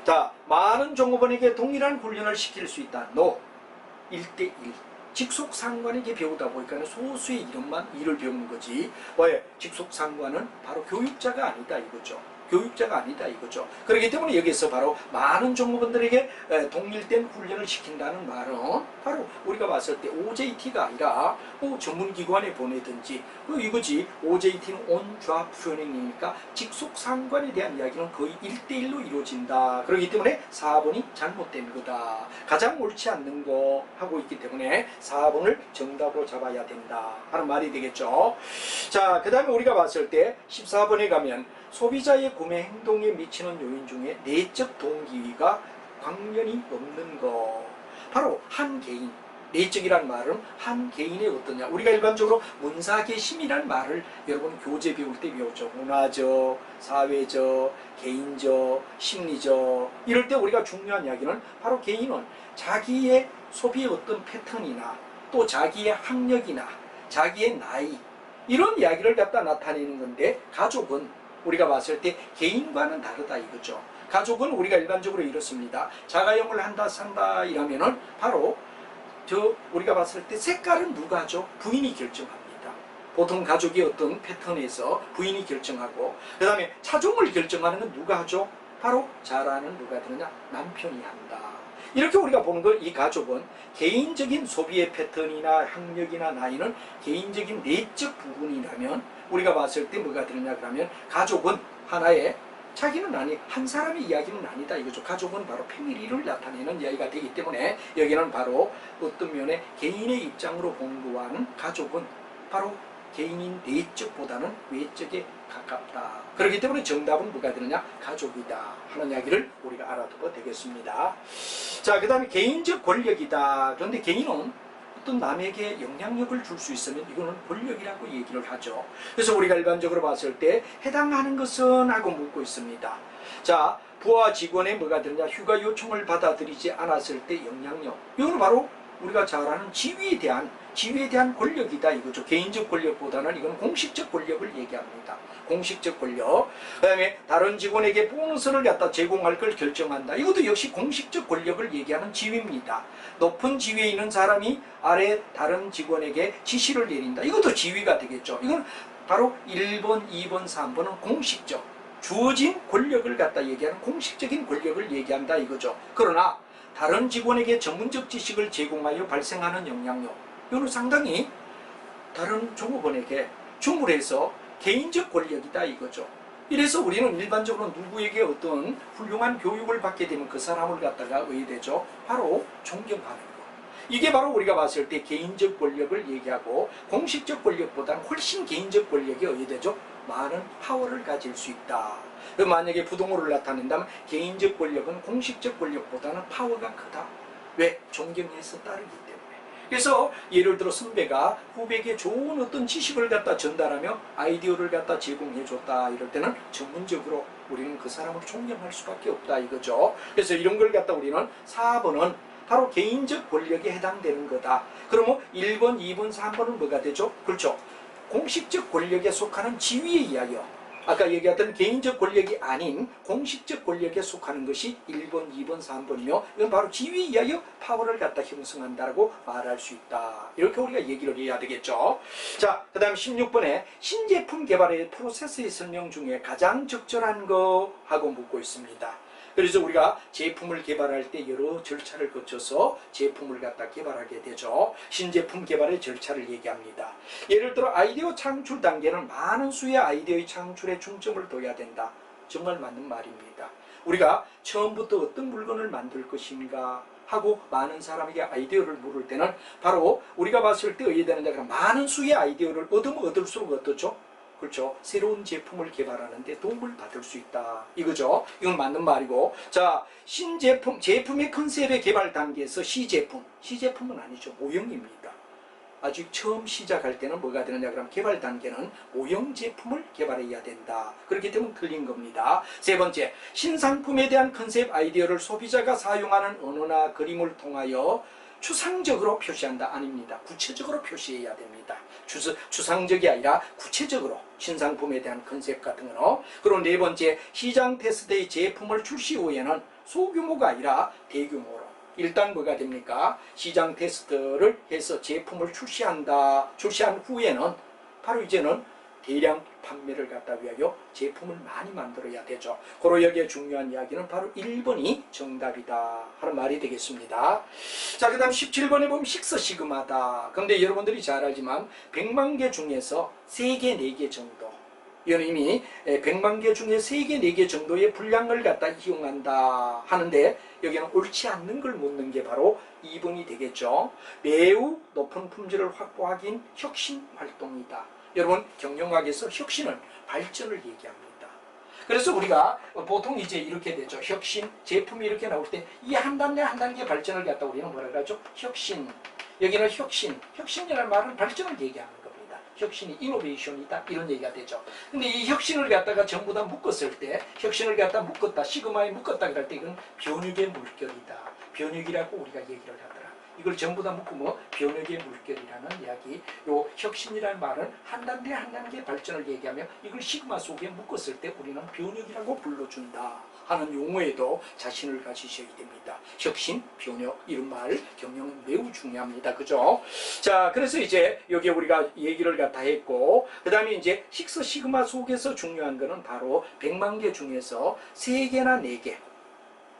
자, 많은 종업원에게 동일한 훈련을 시킬 수 있다. No. 1대1. 직속 상관에게 배우다 보니까 소수의 이름만 일을 배우는 거지. 왜? 직속 상관은 바로 교육자가 아니다 이거죠. 교육자가 아니다 이거죠. 그렇기 때문에 여기서 바로 많은 종업원들에게 동일된 훈련을 시킨다는 말은 바로 우리가 봤을 때 OJT가 아니라 전문기관에 보내든지 이거지. OJT는 On Job Training이니까 직속 상관에 대한 이야기는 거의 1대1로 이루어진다. 그렇기 때문에 4번이 잘못된 거다. 가장 옳지 않는 거 하고 있기 때문에 4번을 정답으로 잡아야 된다 하는 말이 되겠죠. 자, 그 다음에 우리가 봤을 때 14번에 가면 소비자의 구매 행동에 미치는 요인 중에 내적 동기가 관련이 없는 거. 바로 한 개인. 내적이란 말은 한 개인의 어떠냐. 우리가 일반적으로 문사계심이라는 말을 여러분 교재 배울 때 배웠죠. 문화적, 사회적, 개인적, 심리적. 이럴 때 우리가 중요한 이야기는 바로 개인은 자기의 소비의 어떤 패턴이나 또 자기의 학력이나 자기의 나이 이런 이야기를 갖다 나타내는 건데 가족은 우리가 봤을 때 개인과는 다르다 이거죠. 가족은 우리가 일반적으로 이렇습니다. 자가용을 한다 산다 이러면은 바로 우리가 봤을 때 색깔은 누가 하죠? 부인이 결정합니다. 보통 가족의 어떤 패턴에서 부인이 결정하고 그 다음에 차종을 결정하는 건 누가 하죠? 바로 잘 아는 누가 되느냐? 남편이 한다. 이렇게 우리가 보는 거 이 가족은 개인적인 소비의 패턴이나 학력이나 나이는 개인적인 내적 부분이라면 우리가 봤을 때 뭐가 되느냐 그러면 가족은 하나의 자기는 아니 한 사람의 이야기는 아니다 이거죠. 가족은 바로 패밀리를 나타내는 이야기가 되기 때문에 여기는 바로 어떤 면에 개인의 입장으로 공부하는 가족은 바로 개인인 내적보다는 외적에 가깝다. 그렇기 때문에 정답은 뭐가 되느냐? 가족이다 하는 이야기를 우리가 알아두고 되겠습니다. 자, 그 다음에 개인적 권력이다. 그런데 개인은 어떤 남에게 영향력을 줄 수 있으면 이거는 권력이라고 얘기를 하죠. 그래서 우리가 일반적으로 봤을 때 해당하는 것은 하고 묻고 있습니다. 자, 부하 직원의 뭐가 되느냐? 휴가 요청을 받아들이지 않았을 때 영향력. 이거는 바로 우리가 잘 아는 지위에 대한 권력이다 이거죠. 개인적 권력보다는 이건 공식적 권력을 얘기합니다. 공식적 권력. 그 다음에 다른 직원에게 보너스를 갖다 제공할 걸 결정한다. 이것도 역시 공식적 권력을 얘기하는 지위입니다. 높은 지위에 있는 사람이 아래 다른 직원에게 지시를 내린다. 이것도 지위가 되겠죠. 이건 바로 1번, 2번, 3번은 공식적 주어진 권력을 갖다 얘기하는 공식적인 권력을 얘기한다 이거죠. 그러나 다른 직원에게 전문적 지식을 제공하여 발생하는 영향력, 이거는 상당히 다른 종업원에게 주물해서 개인적 권력이다 이거죠. 이래서 우리는 일반적으로 누구에게 어떤 훌륭한 교육을 받게 되면 그 사람을 갖다가 의되죠. 바로 존경하는 것. 이게 바로 우리가 봤을 때 개인적 권력을 얘기하고 공식적 권력보다는 훨씬 개인적 권력이 의되죠. 많은 파워를 가질 수 있다. 만약에 부동호를 나타낸다면 개인적 권력은 공식적 권력보다는 파워가 크다. 왜? 존경해서 따르기 때문에. 그래서 예를 들어 선배가 후배에게 좋은 어떤 지식을 갖다 전달하며 아이디어를 갖다 제공해 줬다 이럴 때는 전문적으로 우리는 그 사람을 존경할 수밖에 없다 이거죠. 그래서 이런 걸 갖다 우리는 4번은 바로 개인적 권력에 해당되는 거다. 그러면 1번, 2번, 3번은 뭐가 되죠? 그렇죠. 공식적 권력에 속하는 지위의 이야기요. 아까 얘기했던 개인적 권력이 아닌 공식적 권력에 속하는 것이 1번, 2번, 3번이며 이건 바로 지위 이하여 파워를 갖다 형성한다고 말할 수 있다. 이렇게 우리가 얘기를 해야 되겠죠. 자, 그 다음 16번에 신제품 개발의 프로세스의 설명 중에 가장 적절한 거 하고 묻고 있습니다. 그래서 우리가 제품을 개발할 때 여러 절차를 거쳐서 제품을 갖다 개발하게 되죠. 신제품 개발의 절차를 얘기합니다. 예를 들어 아이디어 창출 단계는 많은 수의 아이디어의 창출에 중점을 둬야 된다. 정말 맞는 말입니다. 우리가 처음부터 어떤 물건을 만들 것인가 하고 많은 사람에게 아이디어를 물을 때는 바로 우리가 봤을 때 의해되는 많은 수의 아이디어를 얻으면 얻을수록 어떻죠? 그렇죠. 새로운 제품을 개발하는 데 도움을 받을 수 있다. 이거죠. 이건 맞는 말이고. 자, 신제품, 제품의 컨셉의 개발 단계에서 시제품은 아니죠. 모형입니다. 아직 처음 시작할 때는 뭐가 되느냐 그러면 개발 단계는 모형 제품을 개발해야 된다. 그렇기 때문에 틀린 겁니다. 세 번째, 신상품에 대한 컨셉 아이디어를 소비자가 사용하는 언어나 그림을 통하여 추상적으로 표시한다. 아닙니다. 구체적으로 표시해야 됩니다. 추상적이 아니라 구체적으로 신상품에 대한 컨셉 같은 거는. 그리고 네 번째, 시장 테스트의 제품을 출시 후에는 소규모가 아니라 대규모로 일단 뭐가 됩니까? 시장 테스트를 해서 제품을 출시한 후에는 바로 이제는 대량 판매를 갖다 위하여 제품을 많이 만들어야 되죠. 그리고 여기에 중요한 이야기는 바로 1번이 정답이다 하는 말이 되겠습니다. 자, 그 다음 17번에 보면 식스 시그마다. 그런데 여러분들이 잘 알지만 100만 개 중에서 3개, 4개 정도, 이건 이미 100만 개 중에 3개, 4개 정도의 분량을 갖다 이용한다 하는데 여기는 옳지 않는 걸 묻는 게 바로 2번이 되겠죠. 매우 높은 품질을 확보하기 위한 혁신 활동이다. 여러분, 경영학에서 혁신은 발전을 얘기합니다. 그래서 우리가 보통 이제 이렇게 되죠. 혁신, 제품이 이렇게 나올 때 이 한 단계 한 단계 발전을 갖다 우리는 뭐라 그러죠? 혁신. 여기는 혁신이라는 말은 발전을 얘기하는 겁니다. 혁신이 이노베이션이다 이런 얘기가 되죠. 근데 이 혁신을 갖다가 전부 다 묶었을 때, 혁신을 갖다 묶었다, 시그마에 묶었다 그럴 때 이건 변혁의 물결이다. 변혁이라고 우리가 얘기를 하더라. 이걸 전부 다 묶으면 변혁의 물결이라는 이야기. 요 혁신이라는 말은 한 단계 한 단계 발전을 얘기하며 이걸 시그마 속에 묶었을 때 우리는 변혁이라고 불러준다 하는 용어에도 자신을 가지셔야 됩니다. 혁신, 변혁 이런 말 경영은 매우 중요합니다. 그죠? 자, 그래서 이제 여기 우리가 얘기를 갖다 했고, 그 다음에 이제 식스 시그마 속에서 중요한 거는 바로 100만 개 중에서 3개나 4개.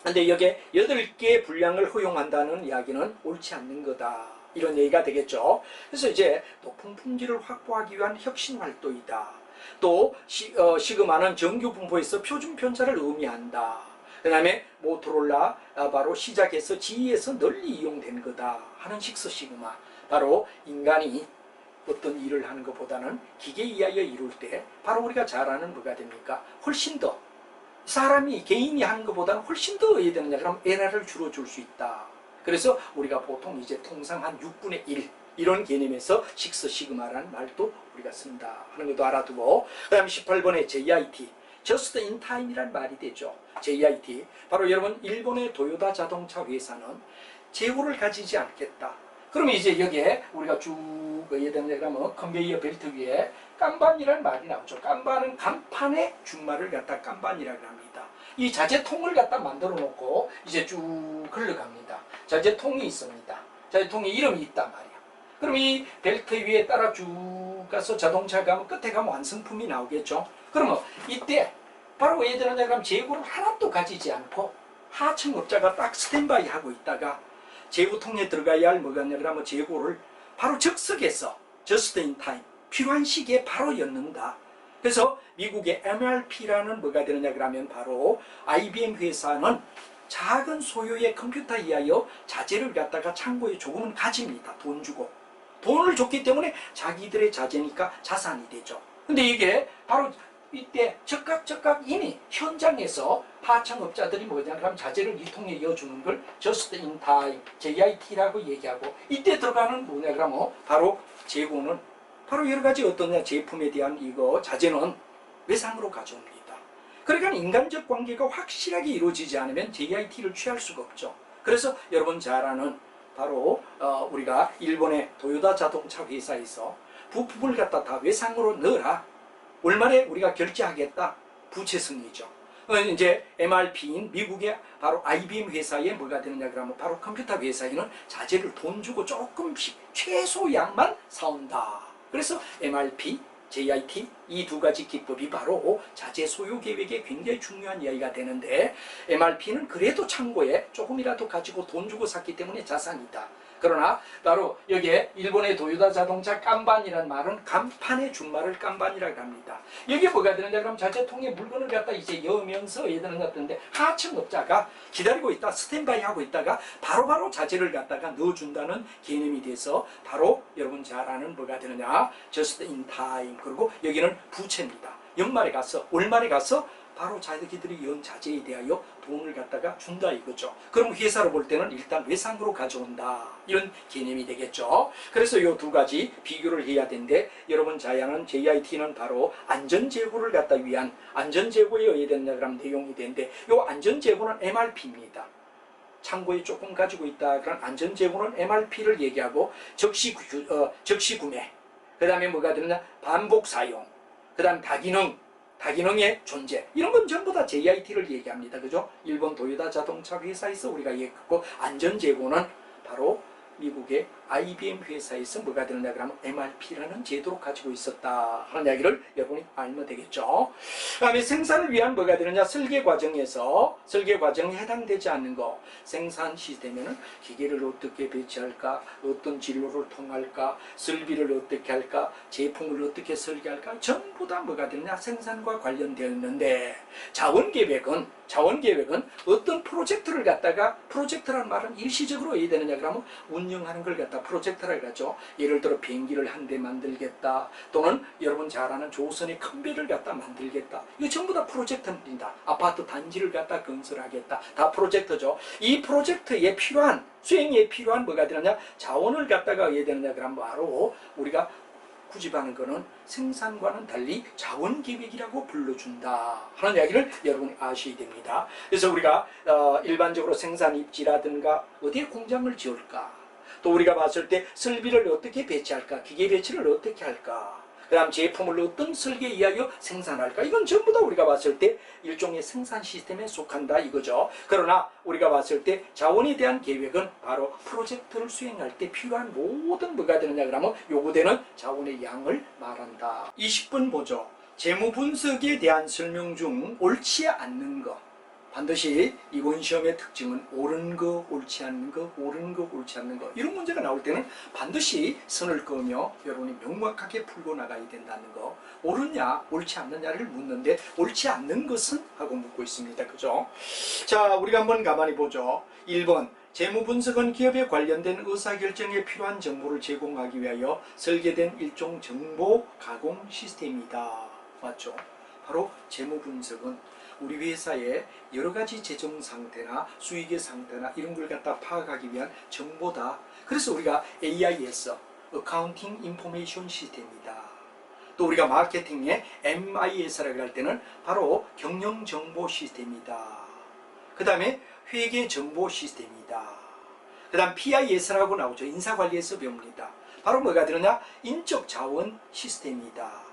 근데 여기에 8개 분량을 허용한다는 이야기는 옳지 않는 거다. 이런 얘기가 되겠죠. 그래서 이제 높은 품질을 확보하기 위한 혁신 활동이다. 또 시그마는 정규 분포에서 표준 편차를 의미한다. 그 다음에 모토로라 바로 시작해서 지휘에서 널리 이용된 거다 하는 식스 시그마. 바로 인간이 어떤 일을 하는 것보다는 기계에 의하여 이룰 때 바로 우리가 잘 아는 뭐가 됩니까? 훨씬 더 사람이 개인이 하는 것보다는 훨씬 더 해야 되느냐 그럼 에러를 줄여줄 수 있다. 그래서 우리가 보통 이제 통상 한 6분의 1 이런 개념에서 식스 시그마라는 말도 우리가 쓴다 하는 것도 알아두고, 그 다음에 18번에 JIT Just in Time이란 말이 되죠. JIT 바로 여러분 일본의 도요타 자동차 회사는 재고를 가지지 않겠다. 그러면 이제 여기에 우리가 쭉 해야 되느냐 그러면 컨베이어 벨트 위에 깜반이라는 말이 나오죠. 깜반은 간판의 준말을 갖다 깜반이라고 합니다. 이 자재통을 갖다 만들어 놓고 이제 쭉 흘러갑니다. 자재통이 있습니다. 자재통에 이름이 있단 말이야. 그럼 이 벨트 위에 따라 쭉 가서 자동차 가면 끝에 가면 완성품이 나오겠죠. 그러면 이때 바로 왜 되느냐 그러면 재고를 하나도 가지지 않고 하청업자가 딱 스탠바이 하고 있다가 재고통에 들어가야 할 뭐가 있냐 그러면 재고를 바로 즉석에서 just in time 필요한 시기에 바로 엮는다. 그래서 미국의 MRP라는 뭐가 되느냐 그러면 바로 IBM 회사는 작은 소유의 컴퓨터에 의하여 자재를 갖다가 창고에 조금은 가집니다. 돈 주고. 돈을 줬기 때문에 자기들의 자재니까 자산이 되죠. 근데 이게 바로 이때 즉각 이미 현장에서 하청업자들이 뭐냐 그러면 자재를 이 통에 이어주는 걸 just in time, JIT라고 얘기하고, 이때 들어가는 뭐냐 그러면 바로 재고는 바로 여러 가지 어떤 제품에 대한 이거 자재는 외상으로 가져옵니다. 그러니까 인간적 관계가 확실하게 이루어지지 않으면 JIT를 취할 수가 없죠. 그래서 여러분 잘 아는 바로 우리가 일본의 도요타 자동차 회사에서 부품을 갖다 다 외상으로 넣어라. 월말에 우리가 결제하겠다. 부채 승리죠. 이제 MRP인 미국의 바로 IBM 회사에 뭐가 되느냐 그러면 바로 컴퓨터 회사에는 자재를 돈 주고 조금씩 최소 양만 사온다. 그래서 MRP, JIT 이 두 가지 기법이 바로 자재 소유 계획에 굉장히 중요한 이야기가 되는데, MRP는 그래도 창고에 조금이라도 가지고 돈 주고 샀기 때문에 자산이다. 그러나 바로 여기에 일본의 도요타 자동차 깜반이라는 말은 간판의 준말을 깜반이라고 합니다. 여기에 뭐가 되느냐 그럼 자재통에 물건을 갖다 이제 여면서 해야 되는 것 같은데 하청업자가 기다리고 있다 스탠바이 하고 있다가 바로바로 자재를 갖다가 넣어준다는 개념이 돼서 바로 여러분 잘 아는 뭐가 되느냐 just in time. 그리고 여기는 부채입니다. 연말에 가서 월말에 가서 바로 자기들이 연 자재에 대하여 돈을 갖다가 준다 이거죠. 그럼 회사로 볼 때는 일단 외상으로 가져온다 이런 개념이 되겠죠. 그래서 이 두 가지 비교를 해야 되는데 여러분 자야는 JIT는 바로 안전재고를 갖다 위한 안전재고에 의해야 된다 그런 내용이 되는데 이 안전재고는 MRP입니다. 창고에 조금 가지고 있다 그런 안전재고는 MRP를 얘기하고 적시 구매, 그 다음에 뭐가 되느냐 반복 사용, 그 다음 다기능의 존재, 이런 건 전부 다 JIT를 얘기합니다. 그죠? 일본 도요타 자동차 회사에서 우리가 얘기했고, 안전재고는 바로 미국의 IBM 회사에서 뭐가 되느냐 그러면 MRP라는 제도를 가지고 있었다 하는 이야기를 여러분이 알면 되겠죠. 그 다음에 생산을 위한 뭐가 되느냐 설계 과정에 해당되지 않는 거, 생산 시스템에는 기계를 어떻게 배치할까, 어떤 진로를 통할까, 설비를 어떻게 할까, 제품을 어떻게 설계할까, 전부 다 뭐가 되느냐 생산과 관련되어 있는데 자원계획은 어떤 프로젝트를 갖다가, 프로젝트라는 말은 일시적으로 해야 되느냐 그러면 운영하는 걸 갖다 프로젝트라고 하죠. 예를 들어 비행기를 한 대 만들겠다, 또는 여러분 잘 아는 조선의 큰 배를 갖다 만들겠다, 이거 전부 다 프로젝트입니다. 아파트 단지를 갖다 건설하겠다, 다 프로젝트죠. 이 프로젝트에 필요한, 수행에 필요한 뭐가 되느냐 자원을 갖다가 해야 되느냐 그러면 바로 우리가 구집하는 것은 생산과는 달리 자원계획이라고 불러준다 하는 이야기를 여러분이 아셔야 됩니다. 그래서 우리가 일반적으로 생산 입지라든가 어디에 공장을 지을까, 또 우리가 봤을 때 설비를 어떻게 배치할까, 기계 배치를 어떻게 할까, 그 다음 제품을 어떤 설계에 의하여 생산할까, 이건 전부 다 우리가 봤을 때 일종의 생산 시스템에 속한다 이거죠. 그러나 우리가 봤을 때 자원에 대한 계획은 바로 프로젝트를 수행할 때 필요한 모든 뭐가 되느냐 그러면 요구되는 자원의 양을 말한다. 20분 보죠. 재무 분석에 대한 설명 중 옳지 않는 것, 반드시 이번 시험의 특징은 옳은 거, 옳지 않는 거, 옳은 거, 옳지 않는 거, 이런 문제가 나올 때는 반드시 선을 그으며 여러분이 명확하게 풀고 나가야 된다는 거. 옳으냐, 옳지 않느냐를 묻는데 옳지 않는 것은 하고 묻고 있습니다. 그죠? 자, 우리가 한번 가만히 보죠. 1번, 재무 분석은 기업에 관련된 의사결정에 필요한 정보를 제공하기 위하여 설계된 일종 정보 가공 시스템이다. 맞죠? 바로 재무 분석은 우리 회사의 여러 가지 재정 상태나 수익의 상태나 이런 걸 갖다 파악하기 위한 정보다. 그래서 우리가 AIS, Accounting Information System이다. 또 우리가 마케팅에 MIS라고 할 때는 바로 경영 정보 시스템이다. 그 다음에 회계 정보 시스템이다. 그 다음 PIS라고 나오죠. 인사관리에서 배웁니다. 바로 뭐가 들었냐? 인적 자원 시스템이다.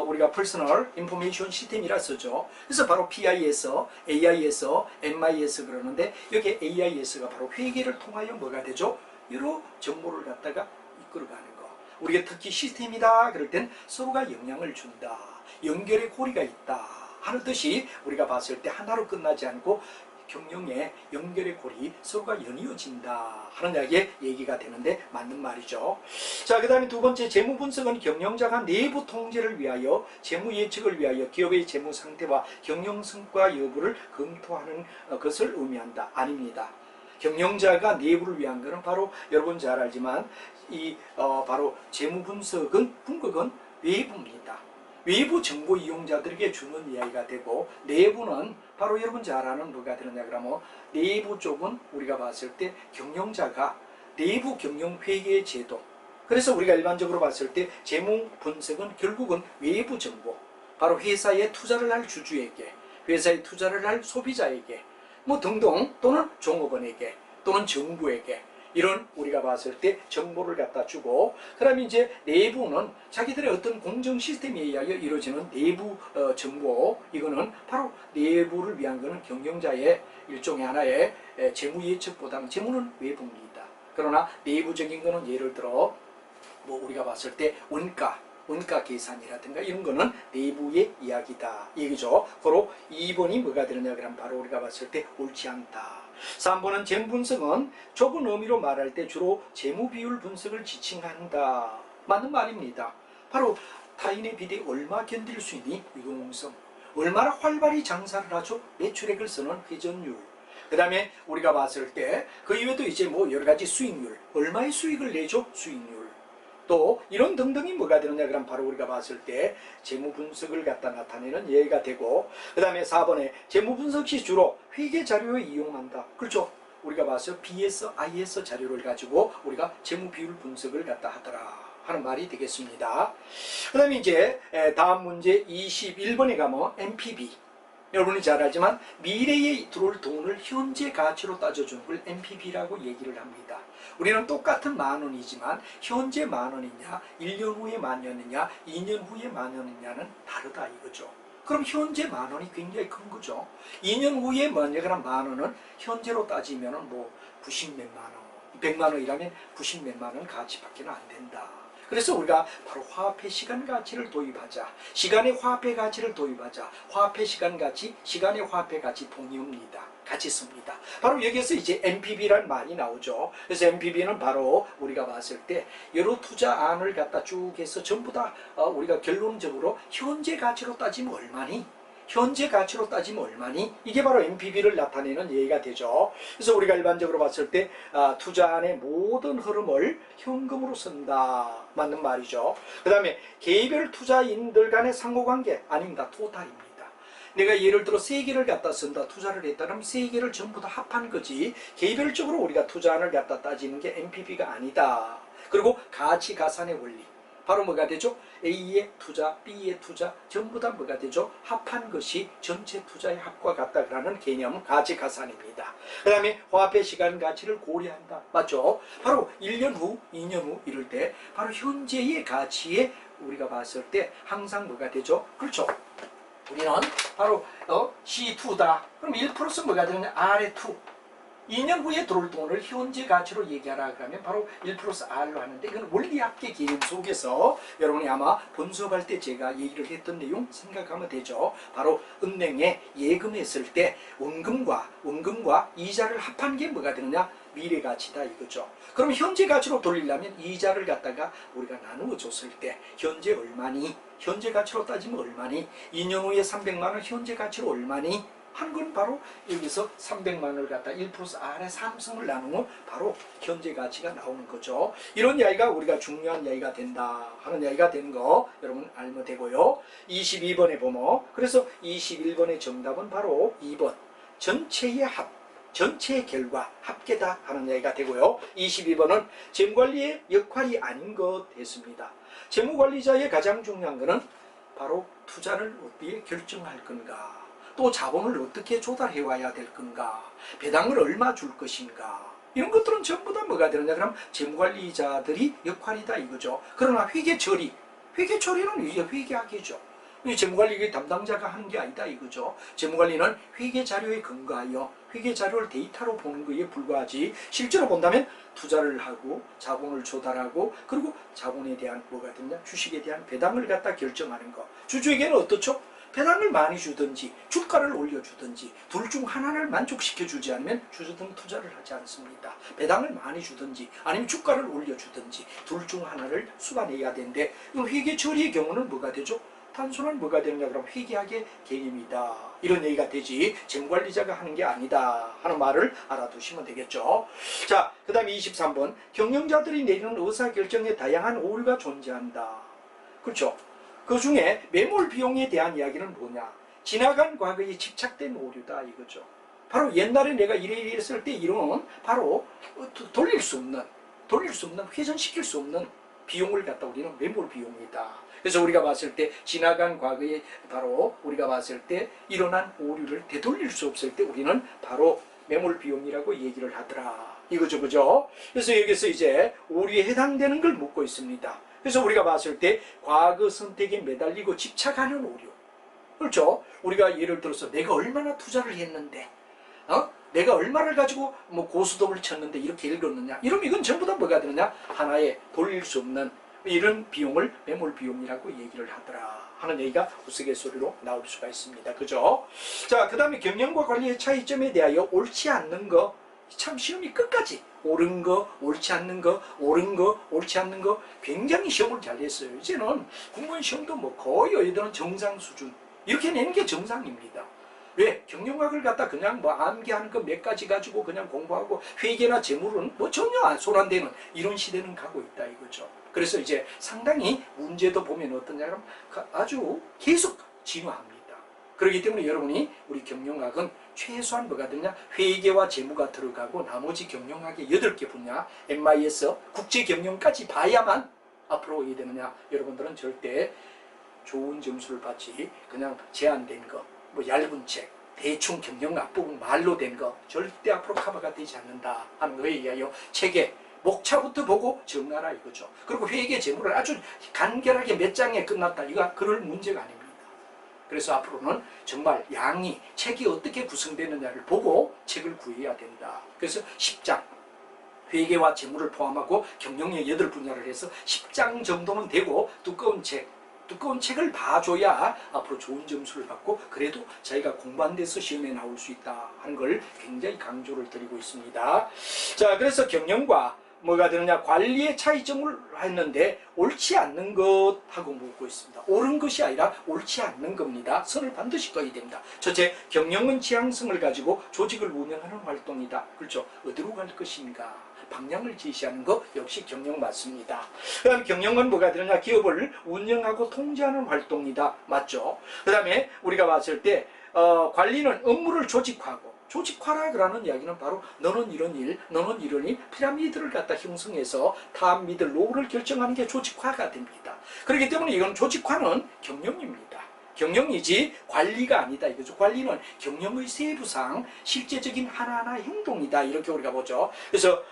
우리가 퍼스널 인포메이션 시스템이라 쓰죠. 그래서 바로 PIS, AIS, MIS 그러는데 여기 AIS가 바로 회계를 통하여 뭐가 되죠? 여러 정보를 갖다가 이끌어가는 거. 우리가 특히 시스템이다 그럴 땐 서로가 영향을 준다, 연결의 고리가 있다 하는 뜻이 우리가 봤을 때 하나로 끝나지 않고 경영의 연결의 고리, 서로가 연이어진다 하는 얘기가 되는데 맞는 말이죠. 자, 그 다음에 두 번째, 재무 분석은 경영자가 내부 통제를 위하여, 재무 예측을 위하여 기업의 재무 상태와 경영 성과 여부를 검토하는 것을 의미한다. 아닙니다. 경영자가 내부를 위한 것은 바로 여러분 잘 알지만 바로 재무 분석은 분석은 외부입니다. 외부 정보 이용자들에게 주는 이야기가 되고, 내부는 바로 여러분 잘 아는 뭐가 되느냐 그러면 내부 쪽은 우리가 봤을 때 경영자가 내부 경영 회계 제도. 그래서 우리가 일반적으로 봤을 때 재무 분석은 결국은 외부 정보, 바로 회사에 투자를 할 주주에게, 회사에 투자를 할 소비자에게, 뭐 등등, 또는 종업원에게, 또는 정부에게, 이런 우리가 봤을 때 정보를 갖다 주고, 그 다음에 이제 내부는 자기들의 어떤 공정 시스템에 의하여 이루어지는 내부 정보, 이거는 바로 내부를 위한 거는 경영자의 일종의 하나의 재무 예측보다는 재무는 외부입니다. 그러나 내부적인 거는 예를 들어 뭐 우리가 봤을 때 원가 원가 계산이라든가 이런 거는 내부의 이야기다. 얘기죠. 바로 2번이 뭐가 되느냐 그러면 바로 우리가 봤을 때 옳지 않다. 3번은 재무분석은 좁은 의미로 말할 때 주로 재무비율 분석을 지칭한다. 맞는 말입니다. 바로 타인의 비대에 얼마 견딜 수 있니? 유동성. 얼마나 활발히 장사를 하죠? 매출액을 쓰는 회전율. 그 다음에 우리가 봤을 때 그 이외에도 이제 뭐 여러 가지 수익률. 얼마의 수익을 내죠? 수익률. 또 이런 등등이 뭐가 되느냐 그럼 바로 우리가 봤을 때 재무분석을 갖다 나타내는 예가 되고, 그 다음에 4번에 재무분석 시 주로 회계 자료에 이용한다. 그렇죠? 우리가 봤어요. BS, IS 자료를 가지고 우리가 재무비율 분석을 갖다 하더라 하는 말이 되겠습니다. 그 다음에 이제 다음 문제 21번에 가면 NPV. 여러분이 잘 알지만 미래에 들어올 돈을 현재 가치로 따져주는 걸 NPV라고 얘기를 합니다. 우리는 똑같은 만 원이지만 현재 만 원이냐, 1년 후에 만 원이냐, 2년 후에 만 원이냐는 다르다 이거죠. 그럼 현재 만 원이 굉장히 큰 거죠. 2년 후에 만약에 만 원은 현재로 따지면 뭐 90몇만 원, 100만 원이라면 90몇만 원 가치밖에 안 된다. 그래서 우리가 바로 화폐 시간 가치를 도입하자. 시간의 화폐 가치를 도입하자. 화폐 시간 가치, 시간의 화폐 가치 동의어입니다. 같이 씁니다. 바로 여기에서 이제 NPV라는 말이 나오죠. 그래서 NPV는 바로 우리가 봤을 때 여러 투자안을 갖다 쭉 해서 전부 다 우리가 결론적으로 현재 가치로 따지면 얼마니? 현재 가치로 따지면 얼마니? 이게 바로 NPV를 나타내는 예가 되죠. 그래서 우리가 일반적으로 봤을 때 투자안의 모든 흐름을 현금으로 쓴다. 맞는 말이죠. 그 다음에 개별 투자인들 간의 상호관계 아닙니다. 토탈입니다. 내가 예를 들어 3개를 갖다 쓴다. 투자를 했다. 그럼 3개를 전부 다 합한 거지. 개별적으로 우리가 투자안을 갖다 따지는 게 NPV가 아니다. 그리고 가치 가산의 원리. 바로 뭐가 되죠? A의 투자, B의 투자 전부 다 뭐가 되죠? 합한 것이 전체 투자의 합과 같다라는 개념 가치 가산입니다. 그 다음에 화폐 시간 가치를 고려한다. 맞죠? 바로 1년 후, 2년 후 이럴 때 바로 현재의 가치에 우리가 봤을 때 항상 뭐가 되죠? 그렇죠? 우리는 바로 C2다. 그럼 1 플러스 뭐가 되느냐? R의 2. 2년 후에 들어올 돈을 현재 가치로 얘기하라 그러면 바로 1 플러스 R로 하는데 이건 원리합계 개념 속에서 여러분이 아마 본수업할 때 제가 얘기를 했던 내용 생각하면 되죠. 바로 은행에 예금했을 때 원금과 이자를 합한 게 뭐가 되느냐? 미래 가치다 이거죠. 그럼 현재 가치로 돌리려면 이자를 갖다가 우리가 나누어 줬을 때 현재 얼마니? 현재 가치로 따지면 얼마니? 2년 후에 300만 원 현재 가치로 얼마니? 한 건 바로 여기서 300만 원을 갖다 1 플러스 R의 3승을 나누면 바로 현재 가치가 나오는 거죠. 이런 이야기가 우리가 중요한 이야기가 된다 하는 이야기가 되는 거 여러분 알면 되고요. 22번에 보면 그래서 21번의 정답은 바로 2번 전체의 전체의 결과 합계다 하는 이야기가 되고요. 22번은 재무관리의 역할이 아닌 것 됐습니다. 재무관리자의 가장 중요한 것은 바로 투자를 어떻게 결정할 건가, 또 자본을 어떻게 조달해 와야 될 건가, 배당을 얼마 줄 것인가, 이런 것들은 전부 다 뭐가 되느냐 그럼 재무관리자들이 역할이다 이거죠. 그러나 회계처리는 이제 회계학이죠. 재무관리 담당자가 하는 게 아니다 이거죠. 재무관리는 회계자료에 근거하여 회계자료를 데이터로 보는 것에 불과하지 실제로 본다면 투자를 하고 자본을 조달하고 그리고 자본에 대한 뭐가 되냐 주식에 대한 배당을 갖다 결정하는 것. 주주에게는 어떻죠? 배당을 많이 주든지 주가를 올려주든지 둘 중 하나를 만족시켜주지 않으면 주주들은 투자를 하지 않습니다. 배당을 많이 주든지 아니면 주가를 올려주든지 둘 중 하나를 수반해야 되는데 회계 처리의 경우는 뭐가 되죠? 단순한 뭐가 되느냐 그럼 회계학의 개념이다 이런 얘기가 되지 재무관리자가 하는 게 아니다 하는 말을 알아두시면 되겠죠. 자, 그 다음에 23번 경영자들이 내리는 의사결정에 다양한 오류가 존재한다. 그렇죠. 그 중에 매몰 비용에 대한 이야기는 뭐냐? 지나간 과거에 집착된 오류다 이거죠. 바로 옛날에 내가 이랬을 때 이런 바로 돌릴 수 없는 회전시킬 수 없는 비용을 갖다 우리는 매몰 비용이다. 그래서 우리가 봤을 때 지나간 과거에 바로 우리가 봤을 때 일어난 오류를 되돌릴 수 없을 때 우리는 바로 매몰 비용이라고 얘기를 하더라 이거죠. 그죠? 그래서 여기서 이제 오류에 해당되는 걸 묻고 있습니다. 그래서 우리가 봤을 때 과거 선택에 매달리고 집착하는 오류. 그렇죠? 우리가 예를 들어서 내가 얼마나 투자를 했는데 내가 얼마를 가지고 뭐 고수동을 쳤는데 이렇게 읽었느냐. 이러면 이건 전부 다 뭐가 되느냐? 하나의 돌릴 수 없는 이런 비용을 매몰 비용이라고 얘기를 하더라 하는 얘기가 우스갯소리로 나올 수가 있습니다. 그죠? 자, 그 다음에 경영과 관리의 차이점에 대하여 옳지 않는 거, 참 시험이 끝까지 옳은 거, 옳지 않는 거, 옳은 거, 옳지 않는 거 굉장히 시험을 잘 냈어요. 이제는 공무원 시험도 뭐 거의 얘들은 정상 수준 이렇게 내는 게 정상입니다. 왜? 경영학을 갖다 그냥 뭐 암기하는 거 몇 가지 가지고 그냥 공부하고 회계나 재물은 뭐 전혀 손 안 대는 이런 시대는 가고 있다 이거죠. 그래서 이제 상당히 문제도 보면 어떠냐 그러면 아주 계속 진화합니다. 그렇기 때문에 여러분이 우리 경영학은 최소한 뭐가 되냐 회계와 재무가 들어가고 나머지 경영학의 8개 분야 MIS 국제경영까지 봐야만 앞으로 어떻게 되느냐 여러분들은 절대 좋은 점수를 받지 그냥 제한된 거 뭐 얇은 책 대충 경영학 부분 말로 된 거 절대 앞으로 커버가 되지 않는다 하는 거에 의하여 책에 목차부터 보고 정하라 이거죠. 그리고 회계 재무를 아주 간결하게 몇 장에 끝났다 이거 그럴 문제가 아닙니다. 그래서 앞으로는 정말 양이 책이 어떻게 구성되느냐를 보고 책을 구해야 된다. 그래서 10장 회계와 재무를 포함하고 경영의 8분야를 해서 10장 정도면 되고 두꺼운 책을 봐줘야 앞으로 좋은 점수를 받고 그래도 자기가 공부한 데서 시험에 나올 수 있다 하는 걸 굉장히 강조를 드리고 있습니다. 자, 그래서 경영과 뭐가 되느냐 관리의 차이점을 했는데 옳지 않는 것하고 묻고 있습니다. 옳은 것이 아니라 옳지 않는 겁니다. 선을 반드시 꺼야 됩니다. 첫째, 경영은 지향성을 가지고 조직을 운영하는 활동이다. 그렇죠? 어디로 갈 것인가 방향을 제시하는 것 역시 경영 맞습니다. 그 다음에 경영은 뭐가 되느냐 기업을 운영하고 통제하는 활동이다. 맞죠? 그 다음에 우리가 봤을 때 관리는 업무를 조직화라는 이야기는 바로 너는 이런 일, 너는 이런 일, 피라미드를 갖다 형성해서 탑, 미들, 로우를 결정하는 게 조직화가 됩니다. 그렇기 때문에 이건 조직화는 경영입니다. 경영이지 관리가 아니다 이거죠. 관리는 경영의 세부상 실제적인 하나하나의 행동이다 이렇게 우리가 보죠. 그래서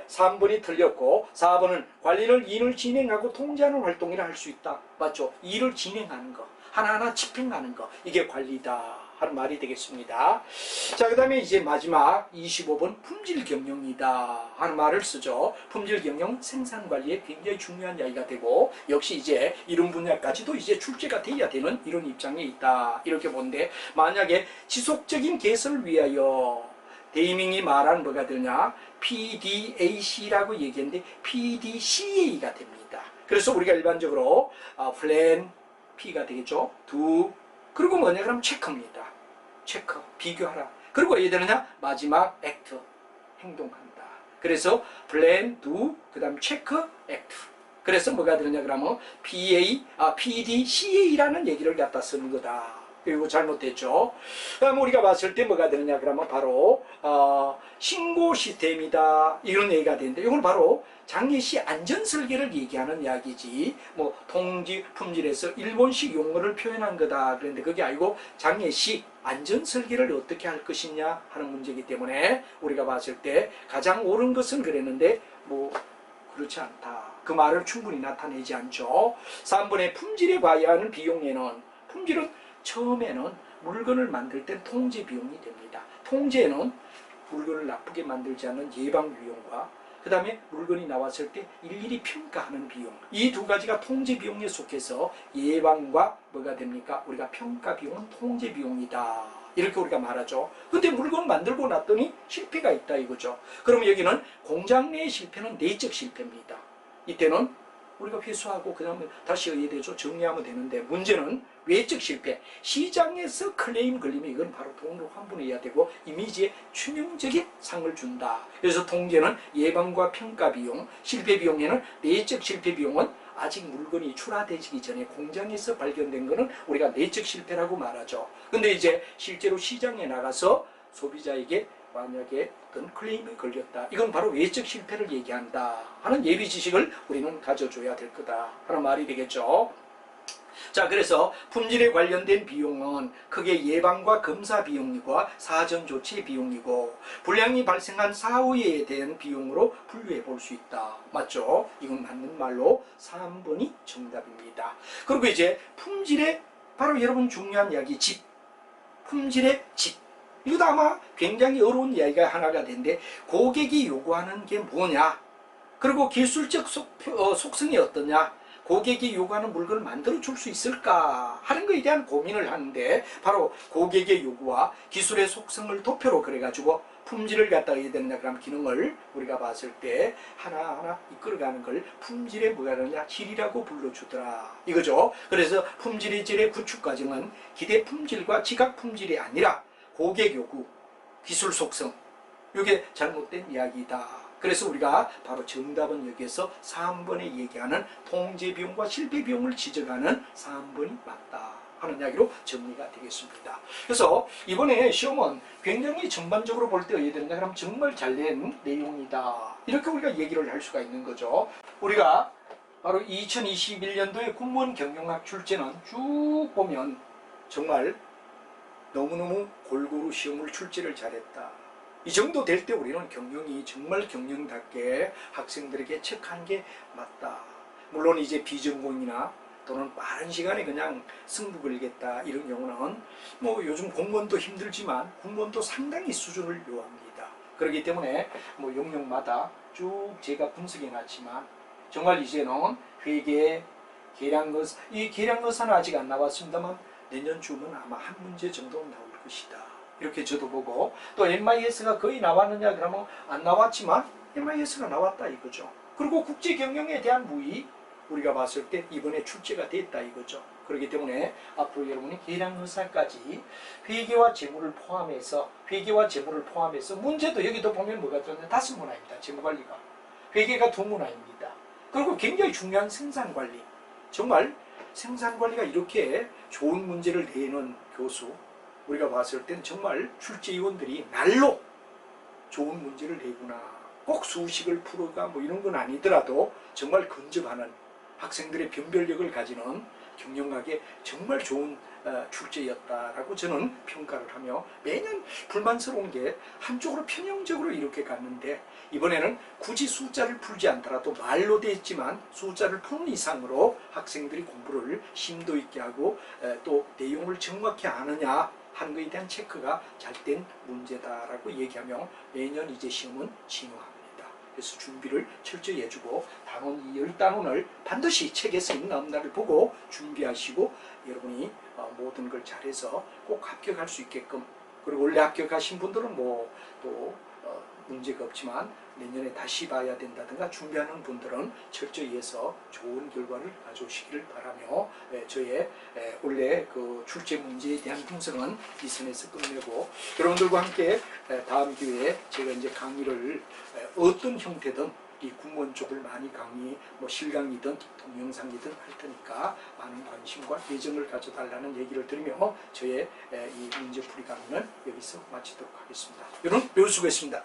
3번이 틀렸고 4번은 관리를 일을 진행하고 통제하는 활동이라 할 수 있다. 맞죠? 일을 진행하는 거 하나하나 집행하는 거 이게 관리다 하는 말이 되겠습니다. 자, 그 다음에 이제 마지막 25번 품질 경영이다 하는 말을 쓰죠. 품질 경영 생산관리에 굉장히 중요한 이야기가 되고 역시 이제 이런 분야까지도 이제 출제가 돼야 되는 이런 입장에 있다 이렇게 보는데 만약에 지속적인 개선을 위하여 데이밍이 말한 뭐가 되냐 PDAC라고 얘기했는데 PDCA가 됩니다. 그래서 우리가 일반적으로 플랜 P가 되겠죠. do 그리고 뭐냐 그럼 체크입니다. 체크 비교하라. 그리고 어디 되느냐 마지막 act 행동한다. 그래서 plan, do 그 다음 체크, act. 그래서 뭐가 되느냐 그러면 PDCA라는 얘기를 갖다 쓰는 거다. 그리고 잘못됐죠. 그다음 우리가 봤을 때 뭐가 되느냐 그러면 바로 신고 시스템이다 이런 얘기가 되는데 이건 바로 장례시 안전설계를 얘기하는 이야기지 뭐 통지 품질에서 일본식 용어를 표현한 거다 그런데 그게 아니고 장례시 안전설계를 어떻게 할 것이냐 하는 문제이기 때문에 우리가 봤을 때 가장 옳은 것은 그랬는데 뭐 그렇지 않다 그 말을 충분히 나타내지 않죠. 3번에 품질에 과여하는 비용에는 품질은 처음에는 물건을 만들 땐 통제 비용이 됩니다. 통제는 물건을 나쁘게 만들지 않는 예방 비용과 그 다음에 물건이 나왔을 때 일일이 평가하는 비용 이 두 가지가 통제 비용에 속해서 예방과 뭐가 됩니까? 우리가 평가 비용은 통제 비용이다 이렇게 우리가 말하죠. 근데 물건 만들고 났더니 실패가 있다 이거죠. 그러면 여기는 공장 내의 실패는 내적 실패입니다. 이때는 우리가 회수하고 그 다음에 다시 의뢰되죠. 정리하면 되는데 문제는 외적 실패 시장에서 클레임 걸리면 이건 바로 돈으로 환분해야 되고 이미지에 충용적인 상을 준다. 그래서 통제는 예방과 평가 비용 실패 비용에는 내적 실패 비용은 아직 물건이 출하되기 전에 공장에서 발견된 것은 우리가 내적 실패라고 말하죠. 근데 이제 실제로 시장에 나가서 소비자에게 만약에 어떤 클레임이 걸렸다. 이건 바로 외적 실패를 얘기한다 하는 예비 지식을 우리는 가져줘야 될 거다 하는 말이 되겠죠. 자, 그래서 품질에 관련된 비용은 크게 예방과 검사 비용이고 사전 조치 비용이고 불량이 발생한 사후에 대한 비용으로 분류해 볼 수 있다. 맞죠? 이건 맞는 말로 3번이 정답입니다. 그리고 이제 품질의 바로 여러분 중요한 이야기 집. 품질의 집. 이것도 아마 굉장히 어려운 이야기가 하나가 되는데 고객이 요구하는 게 뭐냐 그리고 기술적 속성이 어떠냐 고객이 요구하는 물건을 만들어 줄 수 있을까 하는 것에 대한 고민을 하는데, 바로 고객의 요구와 기술의 속성을 도표로 그래가지고 품질을 갖다 해야 되느냐 그런 기능을 우리가 봤을 때 하나하나 이끌어가는 걸 품질의 뭐가 되느냐, 질이라고 불러주더라 이거죠. 그래서 품질의 질의 구축 과정은 기대 품질과 지각 품질이 아니라 고객 요구, 기술 속성, 이게 잘못된 이야기다. 그래서 우리가 바로 정답은 여기에서 3번에 얘기하는 통제 비용과 실패 비용을 지적하는 3번이 맞다 하는 이야기로 정리가 되겠습니다. 그래서 이번에 시험은 굉장히 전반적으로 볼 때 어떻게 되느냐 그럼 정말 잘된 내용이다, 이렇게 우리가 얘기를 할 수가 있는 거죠. 우리가 바로 2021년도에 공무원 경영학 출제는 쭉 보면 정말 너무너무 골고루 시험을 출제를 잘했다. 이 정도 될 때 우리는 경영이 정말 경영답게 학생들에게 척한 게 맞다. 물론 이제 비전공이나 또는 빠른 시간에 그냥 승부 걸겠다 이런 경우는 뭐 요즘 공무원도 힘들지만 공무원도 상당히 수준을 요합니다. 그렇기 때문에 뭐 영역마다 쭉 제가 분석해 놨지만 정말 이제는 회계, 계량거사, 이 계량거사는 아직 안 나왔습니다만 내년쯤은 아마 한 문제 정도는 나올 것이다. 이렇게 저도 보고, 또 MIS가 거의 나왔느냐 그러면 안 나왔지만 MIS가 나왔다 이거죠. 그리고 국제경영에 대한 무의 우리가 봤을 때 이번에 출제가 됐다 이거죠. 그렇기 때문에 앞으로 여러분이 계량거사까지 회계와 재무를 포함해서 문제도 여기도 보면 뭐가 들었냐, 5문화입니다. 재무관리가. 회계가 2문화입니다. 그리고 굉장히 중요한 생산관리. 정말 생산관리가 이렇게 좋은 문제를 내는 교수, 우리가 봤을 땐 정말 출제위원들이 날로 좋은 문제를 내구나. 꼭 수식을 풀어가 뭐 이런 건 아니더라도 정말 근접하는 학생들의 변별력을 가지는 경영학의 정말 좋은 출제였다라고 저는 평가를 하며, 매년 불만스러운 게 한쪽으로 편향적으로 이렇게 갔는데 이번에는 굳이 숫자를 풀지 않더라도 말로 돼 있지만 숫자를 푸는 이상으로 학생들이 공부를 심도 있게 하고 또 내용을 정확히 아느냐 하는 것에 대한 체크가 잘 된 문제다라고 얘기하며 매년 이제 시험은 진화합니다. 그래서 준비를 철저히 해주고 단원 이 10단원을 반드시 책에서 있는 날을 보고 준비하시고 여러분이 모든 걸 잘해서 꼭 합격할 수 있게끔, 그리고 원래 합격하신 분들은 뭐 또 문제가 없지만 내년에 다시 봐야 된다든가 준비하는 분들은 철저히 해서 좋은 결과를 가져오시기를 바라며 저의 원래 그 출제 문제에 대한 분석은 이 선에서 끝내고, 여러분들과 함께 다음 기회에 제가 이제 강의를 어떤 형태든 이 공무원 쪽을 많이 강의, 뭐 실강이든 동영상이든 할 테니까 많은 관심과 애정을 가져달라는 얘기를 드리며 저의 이 문제풀이 강의는 여기서 마치도록 하겠습니다. 여러분 매우 수고했습니다.